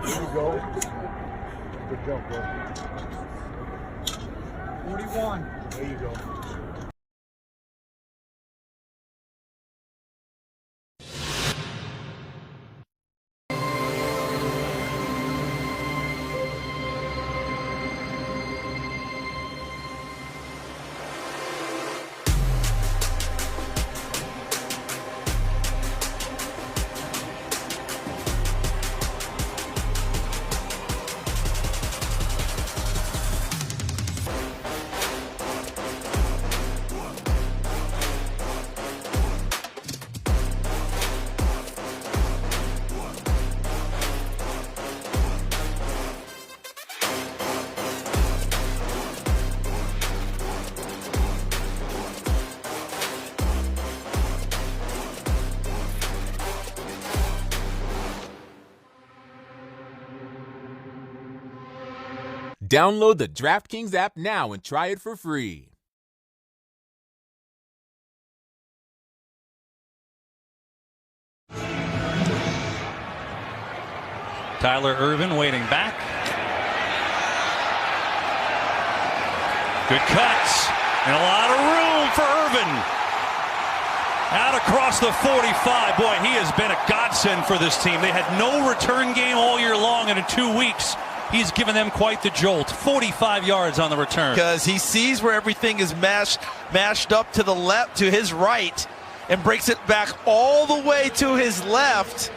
There you go. Good jump, bro. 41. There you go. Download the DraftKings app now and try it for free. Tyler Ervin waiting back. Good cuts and a lot of room for Ervin. Out across the 45. Boy, he has been a godsend for this team. They had no return game all year long, and in 2 weeks, he's given them quite the jolt. 45 yards on the return. Because he sees where everything is mashed up to the left, to his right, and breaks it back all the way to his left.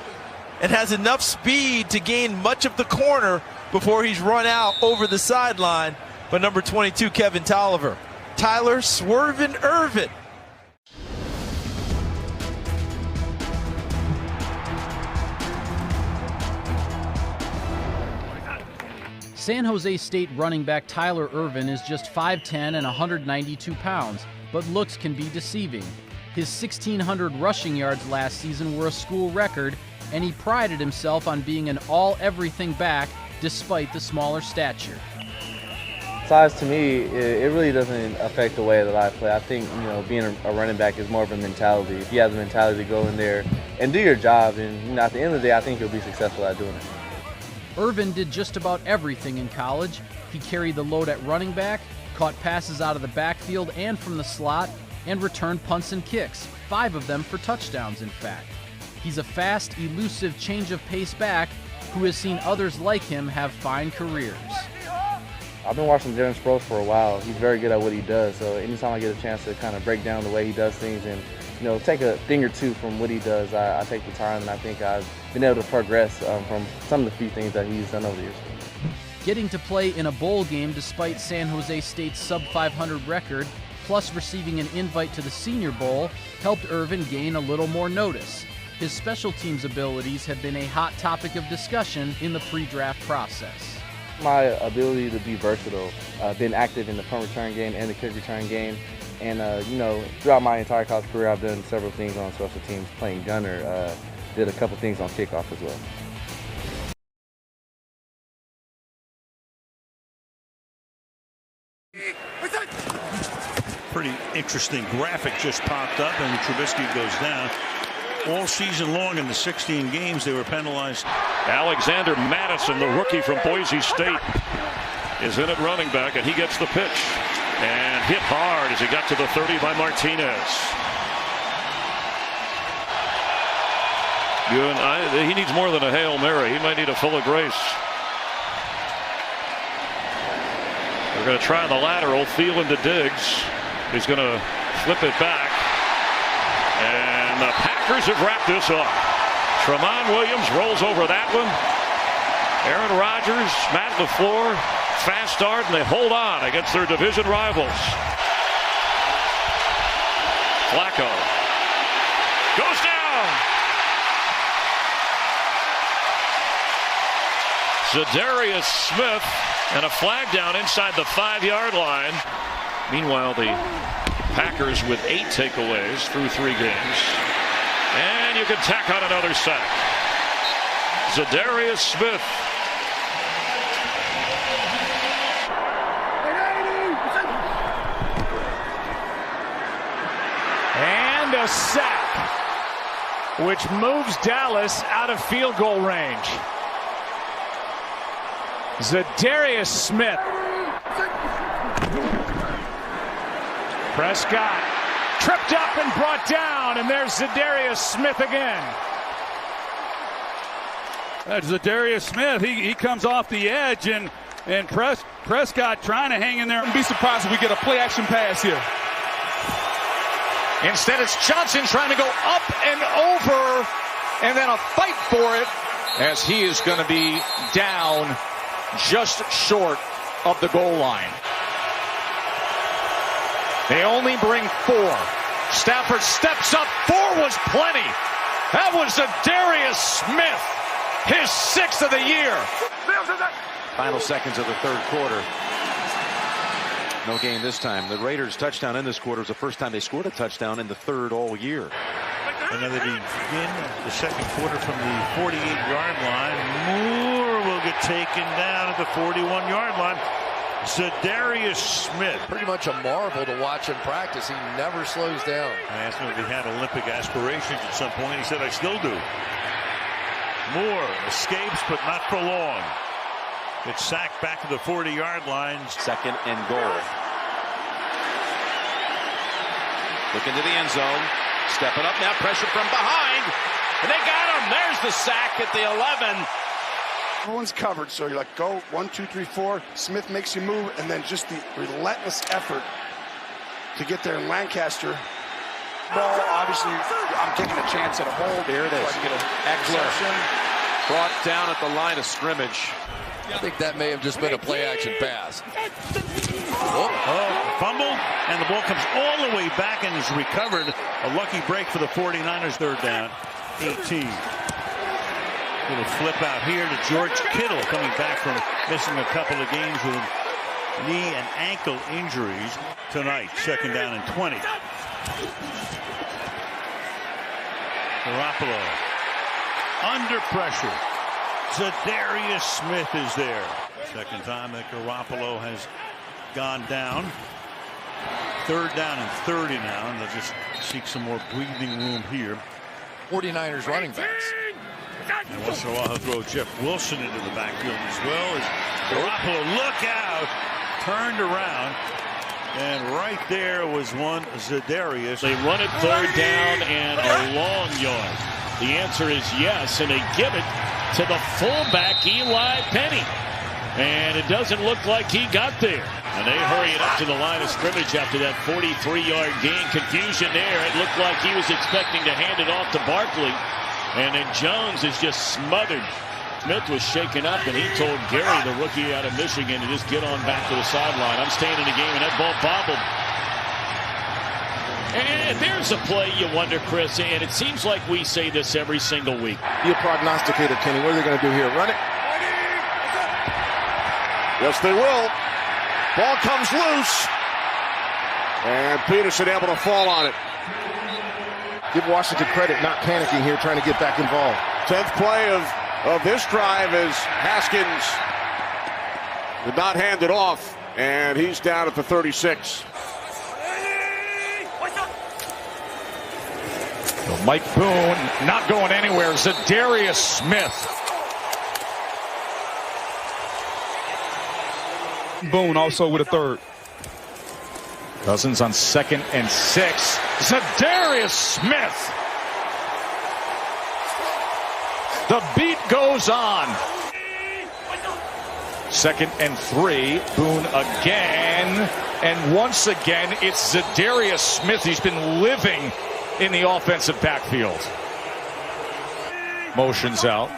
and has enough speed to gain much of the corner before he's run out over the sideline by number 22, Kevin Tolliver. Tyler Swervin Irvin. San Jose State running back Tyler Irvin is just 5'10 and 192 pounds, but looks can be deceiving. His 1,600 rushing yards last season were a school record, and he prided himself on being an all-everything back despite the smaller stature. Size to me, it really doesn't affect the way that I play. I think, being a running back is more of a mentality. If you have the mentality to go in there and do your job, and at the end of the day, I think you'll be successful at doing it. Irvin did just about everything in college. He carried the load at running back, caught passes out of the backfield and from the slot, and returned punts and kicks, 5 of them for touchdowns, in fact. He's a fast, elusive change-of-pace back who has seen others like him have fine careers. I've been watching Darren Sproles for a while. He's very good at what he does, so anytime I get a chance to kind of break down the way he does things and take a thing or two from what he does, I take the time, and I think I've been able to progress from some of the few things that he's done over the years. Getting to play in a bowl game despite San Jose State's sub-500 record, plus receiving an invite to the Senior Bowl, helped Irvin gain a little more notice. His special teams abilities have been a hot topic of discussion in the pre-draft process. My ability to be versatile, been active in the punt return game and the kick return game. And, throughout my entire college career, I've done several things on special teams, playing gunner, did a couple things on kickoff as well. Pretty interesting graphic just popped up, and Trubisky goes down. All season long in the 16 games, they were penalized. Alexander Madison, the rookie from Boise State, is in at running back, and he gets the pitch. And hit hard as he got to the 30 by Martinez. He needs more than a Hail Mary. He might need a full of grace. They're going to try the lateral. Thielen to Diggs. He's going to flip it back. And the Packers have wrapped this up. Tramon Williams rolls over that one. Aaron Rodgers, Matt LaFleur, fast start, and they hold on against their division rivals. Flacco goes down. Za'Darius Smith, and a flag down inside the 5-yard line. Meanwhile, the Packers with 8 takeaways through 3 games. And you can tack on another sack. Za'Darius Smith. And a sack, which moves Dallas out of field goal range. Za'Darius Smith. Prescott tripped up and brought down, and there's Za'Darius Smith again. That's Za'Darius Smith. He comes off the edge, and Prescott trying to hang in there. I'd be surprised if we get a play-action pass here. Instead, it's Johnson trying to go up and over, and then a fight for it, as he is going to be down just short of the goal line. They only bring 4. Stafford steps up. 4 was plenty. That was Za'Darius Smith, his 6th of the year. Final seconds of the third quarter. No gain this time. The Raiders' touchdown in this quarter was the first time they scored a touchdown in the third all year. And then they begin the second quarter from the 48-yard line. Moore will get taken down at the 41-yard line. Za'Darius Smith. Pretty much a marvel to watch him practice. He never slows down. I asked him if he had Olympic aspirations at some point. He said, I still do. Moore escapes, but not for long. It's sacked back to the 40-yard line. 2nd and goal. Look into the end zone. Stepping up now. Pressure from behind. And they got him. There's the sack at the 11. Everyone's covered, so you're like, go, 1, 2, 3, 4. Smith makes you move, and then just the relentless effort to get there in Lancaster. Ball, obviously, I'm taking a chance at a hold. There it is. So I can get an exception. Brought down at the line of scrimmage. I think that may have just been a play-action pass. Fumble, and the ball comes all the way back and is recovered. A lucky break for the 49ers. Third down, 18. Little flip out here to George Kittle, coming back from missing a couple of games with knee and ankle injuries tonight. Second down and 20. Garoppolo under pressure. Zadarius Smith is there. Second time that Garoppolo has gone down. Third down and 30 now, and they'll just seek some more breathing room here. 49ers running backs. And once in a while, he'll throw Jeff Wilson into the backfield as well. As Garoppolo, look out, turned around, and right there was one Zadarius. They run it third down and a long yard. The answer is yes, and they give it to the fullback, Eli Penny. And it doesn't look like he got there. And they hurry it up to the line of scrimmage after that 43-yard gain. Confusion there. It looked like he was expecting to hand it off to Barkley. And then Jones is just smothered. Smith was shaken up, and he told Gary, the rookie out of Michigan, to just get on back to the sideline. I'm staying in the game, and that ball bobbled. And there's a play you wonder, Chris, and it seems like we say this every single week. Be a prognosticator, Kenny. What are they going to do here? Run it? Yes, they will. Ball comes loose. And Peterson able to fall on it. Give Washington credit not panicking here, trying to get back involved. 10th play of this drive as Haskins did not hand it off, and he's down at the 36. Mike Boone not going anywhere. Zadarius Smith. Boone also with a third. Cousins on 2nd and 6. Zadarius Smith. The beat goes on. 2nd and 3. Boone again. And once again, it's Zadarius Smith. He's been living in the offensive backfield. Motions out.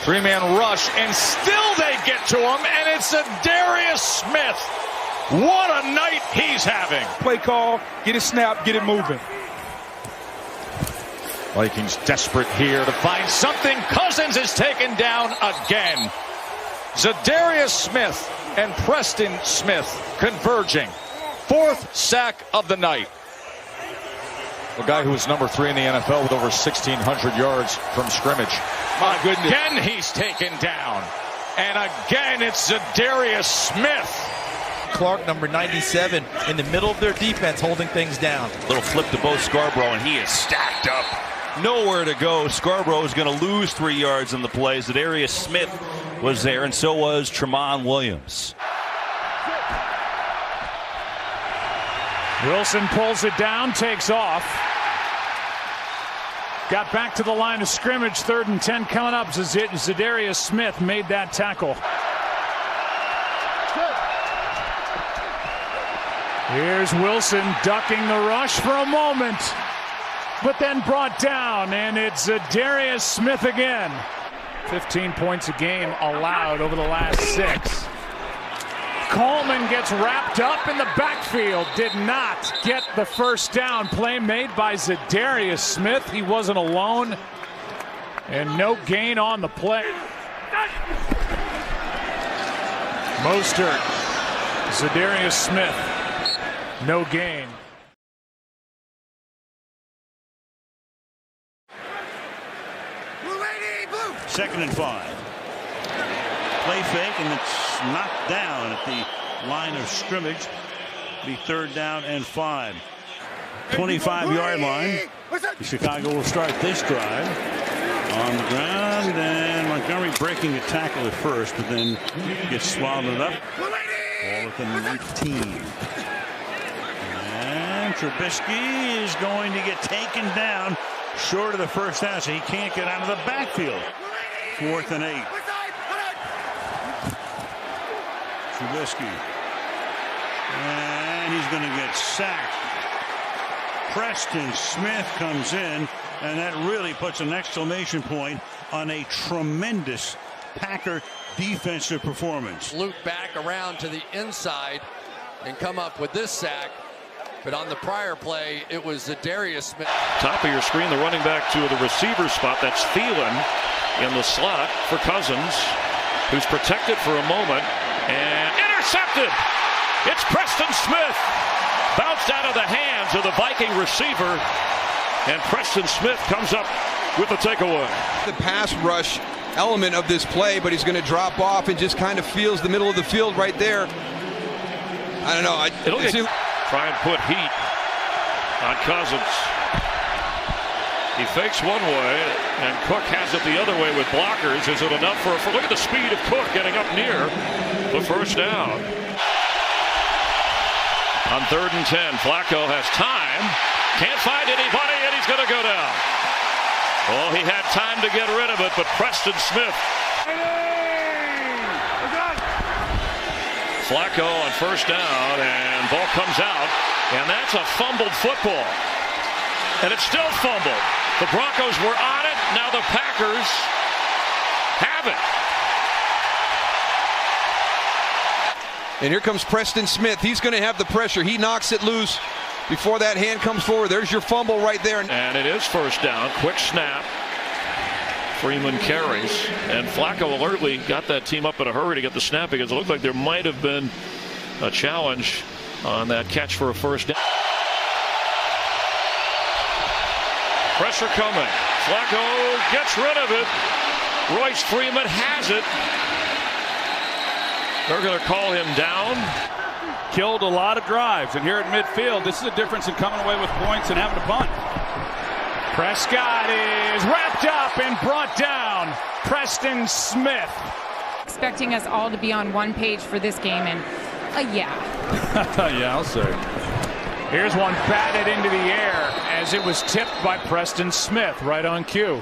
3-man rush, and still they get to him, and it's Zadarius Smith. What a night he's having. Play call, get it snapped, get it moving. Vikings desperate here to find something. Cousins is taken down again. Zadarius Smith and Preston Smith converging. 4th sack of the night. A guy who was number 3 in the NFL with over 1,600 yards from scrimmage. My goodness. Again, he's taken down. And again, it's Zadarius Smith. Clark, number 97, in the middle of their defense, holding things down. Little flip to Bo Scarborough, and he is stacked up. Nowhere to go. Scarborough is going to lose 3 yards on the play. Zadarius Smith was there, and so was Tramon Williams. Wilson pulls it down, takes off. Got back to the line of scrimmage. 3rd and 10 coming up. Zadarius Smith made that tackle. Here's Wilson ducking the rush for a moment, but then brought down, and it's Zadarius Smith again. 15 points a game allowed over the last 6. Coleman gets wrapped up in the backfield. Did not get the first down. Play made by Zadarius Smith. He wasn't alone. And no gain on the play. Mostert. Zadarius Smith. No gain. Second and 5. Play fake, and it's knocked down at the line of scrimmage. Be 3rd down and 5. 25-yard line. Chicago will start this drive on the ground, and Montgomery breaking a tackle at first, but then gets swallowed up. Ball at the 19. And Trubisky is going to get taken down short of the first down, so he can't get out of the backfield. 4th and 8. Trubisky. And he's going to get sacked. Preston Smith comes in And that really puts an exclamation point on a tremendous Packer defensive performance. Loop back around to the inside and come up with this sack. But on the prior play, it was Darius Smith. Top of your screen, the running back to the receiver spot. That's Thielen in the slot for Cousins, who's protected for a moment and intercepted. It's Preston Smith. Bounced out of the hands of the Viking receiver. And Preston Smith comes up with the takeaway. The pass rush element of this play, but he's going to drop off and just kind of feels the middle of the field right there. I don't know. Try and put heat on Cousins. He fakes one way, and Cook has it the other way with blockers. Is it enough for look at the speed of Cook getting up near the first down. On 3rd and 10, Flacco has time. Can't find anybody, and he's going to go down. Well, he had time to get rid of it, but Preston Smith. Flacco on first down, and ball comes out, and that's a fumbled football. And it's still fumbled. The Broncos were on it, now the Packers have it. And here comes Preston Smith. He's going to have the pressure. He knocks it loose before that hand comes forward. There's your fumble right there. And it is first down. Quick snap. Freeman carries, and Flacco alertly got that team up in a hurry to get the snap because it looked like there might have been a challenge on that catch for a first down. Pressure coming. Flacco gets rid of it. Royce Freeman has it. They're going to call him down. Killed a lot of drives, and here at midfield, this is a difference in coming away with points and having a punt. Prescott is wrapped up and brought down. Preston Smith. Expecting us all to be on one page for this game, and yeah. Yeah, I'll say. Here's one batted into the air as it was tipped by Preston Smith right on cue.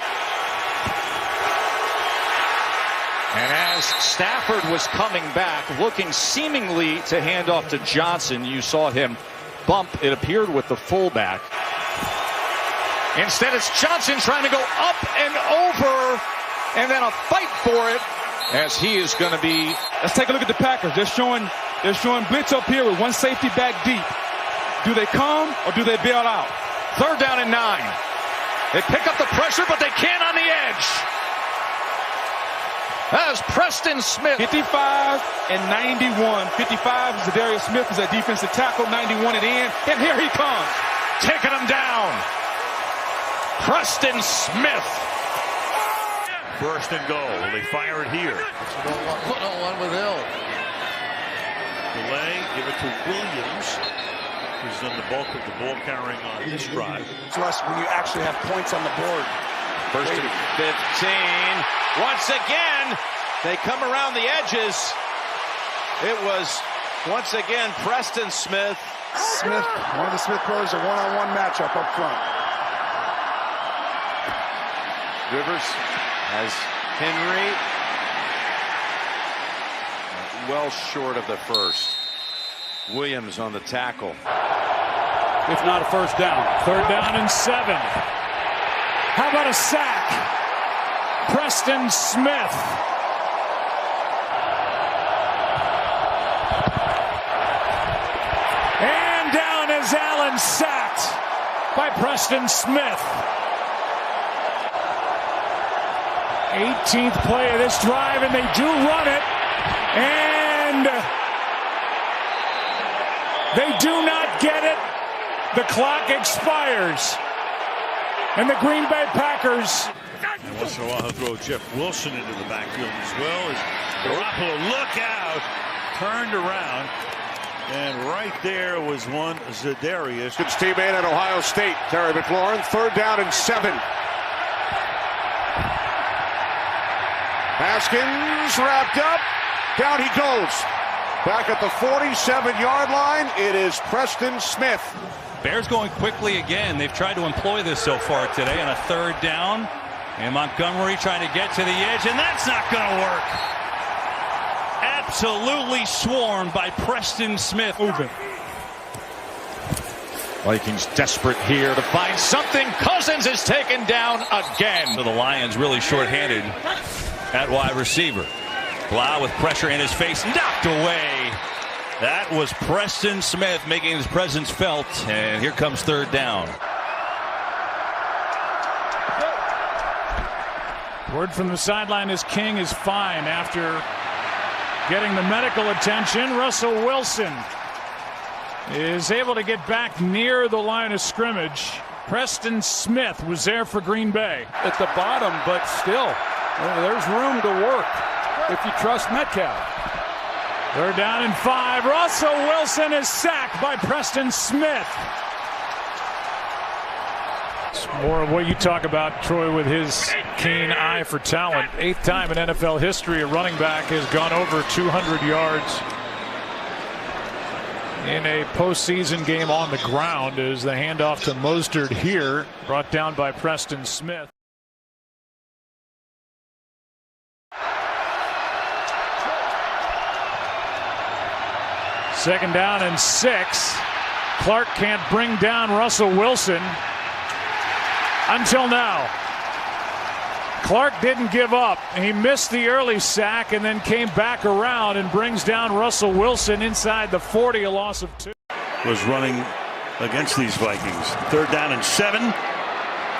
And as Stafford was coming back, looking seemingly to hand off to Johnson, you saw him bump, it appeared, with the fullback. Instead, it's Johnson trying to go up and over, and then a fight for it, as he is going to be. Let's take a look at the Packers. They're showing blitz up here with one safety back deep. Do they come or do they bail out? 3rd down and 9. They pick up the pressure, but they can't on the edge. As Preston Smith. 55 and 91. 55 is Darius Smith is a defensive tackle. 91 at end. And here he comes. Taking him down. Preston Smith. First and goal. They fire it here. One-on-one with Hill. Delay. Give it to Williams. He's done the bulk of the ball carrying on this drive. It's less when you actually have points on the board. First and 15. Once again, they come around the edges. It was, once again, Preston Smith. Smith, one of the Smith brothers, a one-on-one matchup up front. Rivers has Henry. Well short of the first. Williams on the tackle. If not a first down. 3rd down and 7. How about a sack? Preston Smith. And down is Allen, sacked by Preston Smith. 18th play of this drive, and they do run it. And they do not get it. The clock expires. And the Green Bay Packers. And once in a while, he'll throw Jeff Wilson into the backfield as well. As Garoppolo, look out, turned around. And right there was one Za'Darius. His teammate at Ohio State, Terry McLaurin. 3rd down and 7. Haskins wrapped up. Down he goes. Back at the 47-yard line, it is Preston Smith. Bears going quickly again. They've tried to employ this so far today on a 3rd down. And Montgomery trying to get to the edge, and that's not going to work. Absolutely swarmed by Preston Smith. Moving. Vikings desperate here to find something. Cousins is taken down again. So the Lions really shorthanded at wide receiver. Blau with pressure in his face, knocked away. That was Preston Smith making his presence felt, and here comes third down. Word from the sideline is King is fine after getting the medical attention. Russell Wilson is able to get back near the line of scrimmage. Preston Smith was there for Green Bay. At the bottom, but still, there's room to work if you trust Metcalf. They're down and 5. Russell Wilson is sacked by Preston Smith. It's more of what you talk about, Troy, with his keen eye for talent. 8th time in NFL history a running back has gone over 200 yards in a postseason game on the ground. As the handoff to Mostert here, brought down by Preston Smith. Second down and 6. Clark can't bring down Russell Wilson until now. Clark didn't give up. He missed the early sack and then came back around and brings down Russell Wilson inside the 40, a loss of 2. Was running against these Vikings. Third down and 7.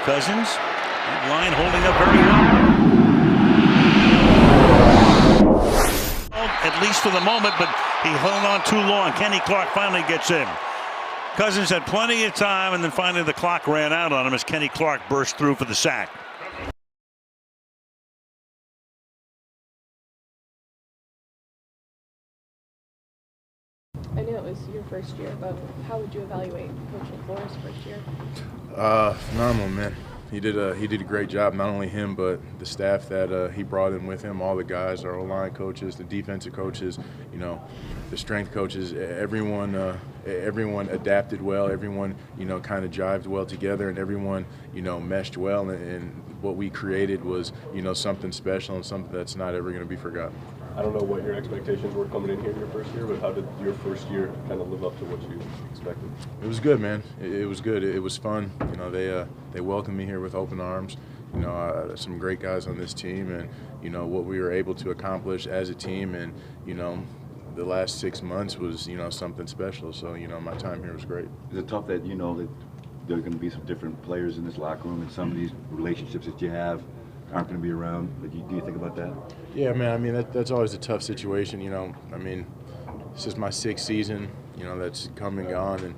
Cousins, that line holding up very well. At least for the moment, but he held on too long. Kenny Clark finally gets in. Cousins had plenty of time, and then finally the clock ran out on him as Kenny Clark burst through for the sack. I know it was your first year, but how would you evaluate Coach LaFleur's first year? Phenomenal, man. He did a great job. Not only him, but the staff that he brought in with him, all the guys, our O-line coaches, the defensive coaches, you know, the strength coaches. Everyone adapted well. Everyone, you know, kind of jived well together, and everyone, you know, meshed well. And what we created was, you know, something special and something that's not ever going to be forgotten. I don't know what your expectations were coming in here your first year, but how did your first year kind of live up to what you expected? It was good, man. It was good. It was fun. You know, they welcomed me here with open arms. You know, some great guys on this team, and you know what we were able to accomplish as a team, and you know, the last 6 months was, you know, something special. So you know, my time here was great. Is it tough that you know that there are going to be some different players in this locker room, and some of these relationships that you have aren't going to be around? Do you think about that? Yeah, man. I mean, that's always a tough situation. You know, I mean, this is my 6th season. You know, that's come and gone, and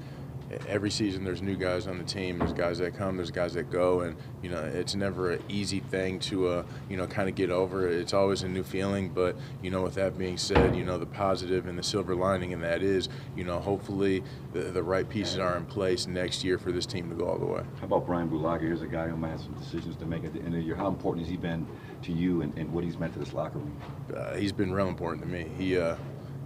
every season there's new guys on the team. There's guys that come, there's guys that go, and you know, it's never an easy thing to you know, kind of get over. It's always a new feeling, but you know, with that being said, you know, the positive and the silver lining in that is, you know, hopefully the right pieces are in place next year for this team to go all the way. How about Brian Bulaga? Here's a guy who might have some decisions to make at the end of the year. How important has he been to you, and what he's meant to this locker room? He's been real important to me.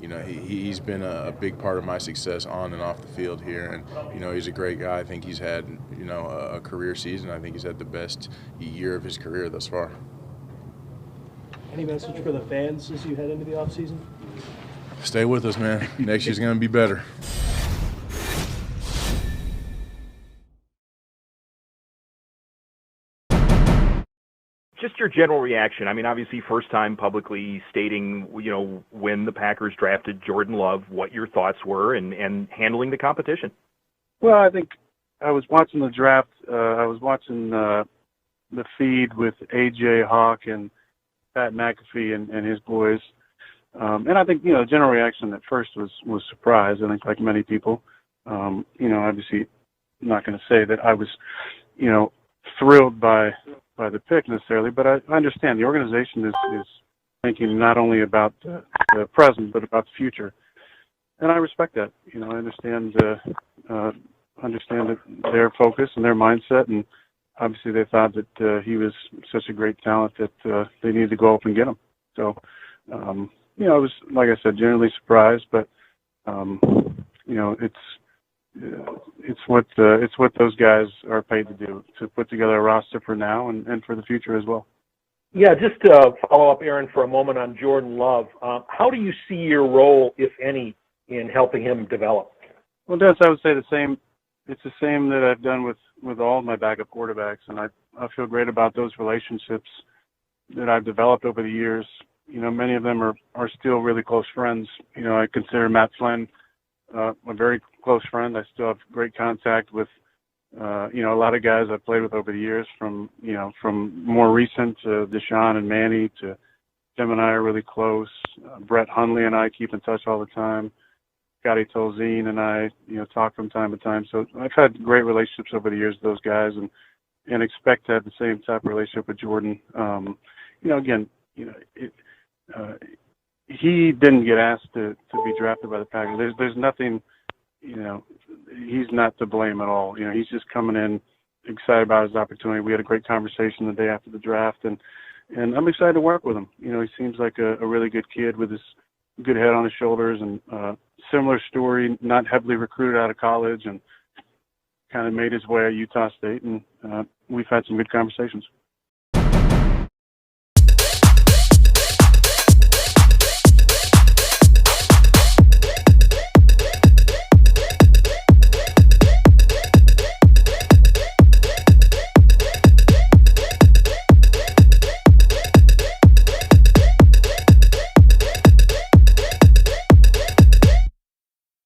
You know, he's been a big part of my success on and off the field here, and you know, he's a great guy. I think he's had, you know, a career season. I think he's had the best year of his career thus far. Any message for the fans as you head into the offseason? Stay with us, man. Next year's going to be better. Just your general reaction. I mean, obviously, first time publicly stating, you know, when the Packers drafted Jordan Love, what your thoughts were, and handling the competition. Well, I think I was watching the draft. I was watching the feed with A.J. Hawk and Pat McAfee and his boys. And I think, you know, general reaction at first was surprise. I think, like many people, you know, obviously I'm not going to say that I was, you know, thrilled by the pick necessarily, but I understand the organization is thinking not only about the present but about the future, and I respect that. You know, I understand their focus and their mindset, and obviously they thought that he was such a great talent that they needed to go up and get him. So, you know, I was, like I said, generally surprised, but you know, it's what those guys are paid to do, to put together a roster for now and for the future as well. Yeah, just to follow up, Aaron, for a moment on Jordan Love. How do you see your role, if any, in helping him develop? Well, Des, I would say the same it's the same that I've done with all my backup quarterbacks, and I feel great about those relationships that I've developed over the years. You know, many of them are still really close friends. You know, I consider Matt Flynn a very close friend. I still have great contact with, you know, a lot of guys I've played with over the years, from more recent to Deshaun and Manny to Tim and I are really close. Brett Hundley and I keep in touch all the time. Scotty Tolzien and I, you know, talk from time to time. So I've had great relationships over the years with those guys, and expect to have the same type of relationship with Jordan. You know, again, you know, he didn't get asked to be drafted by the Packers. There's nothing, you know, he's not to blame at all. You know, he's just coming in excited about his opportunity. We had a great conversation the day after the draft, and I'm excited to work with him. You know, he seems like a really good kid with his good head on his shoulders, and similar story, not heavily recruited out of college, and kind of made his way at Utah State, and we've had some good conversations.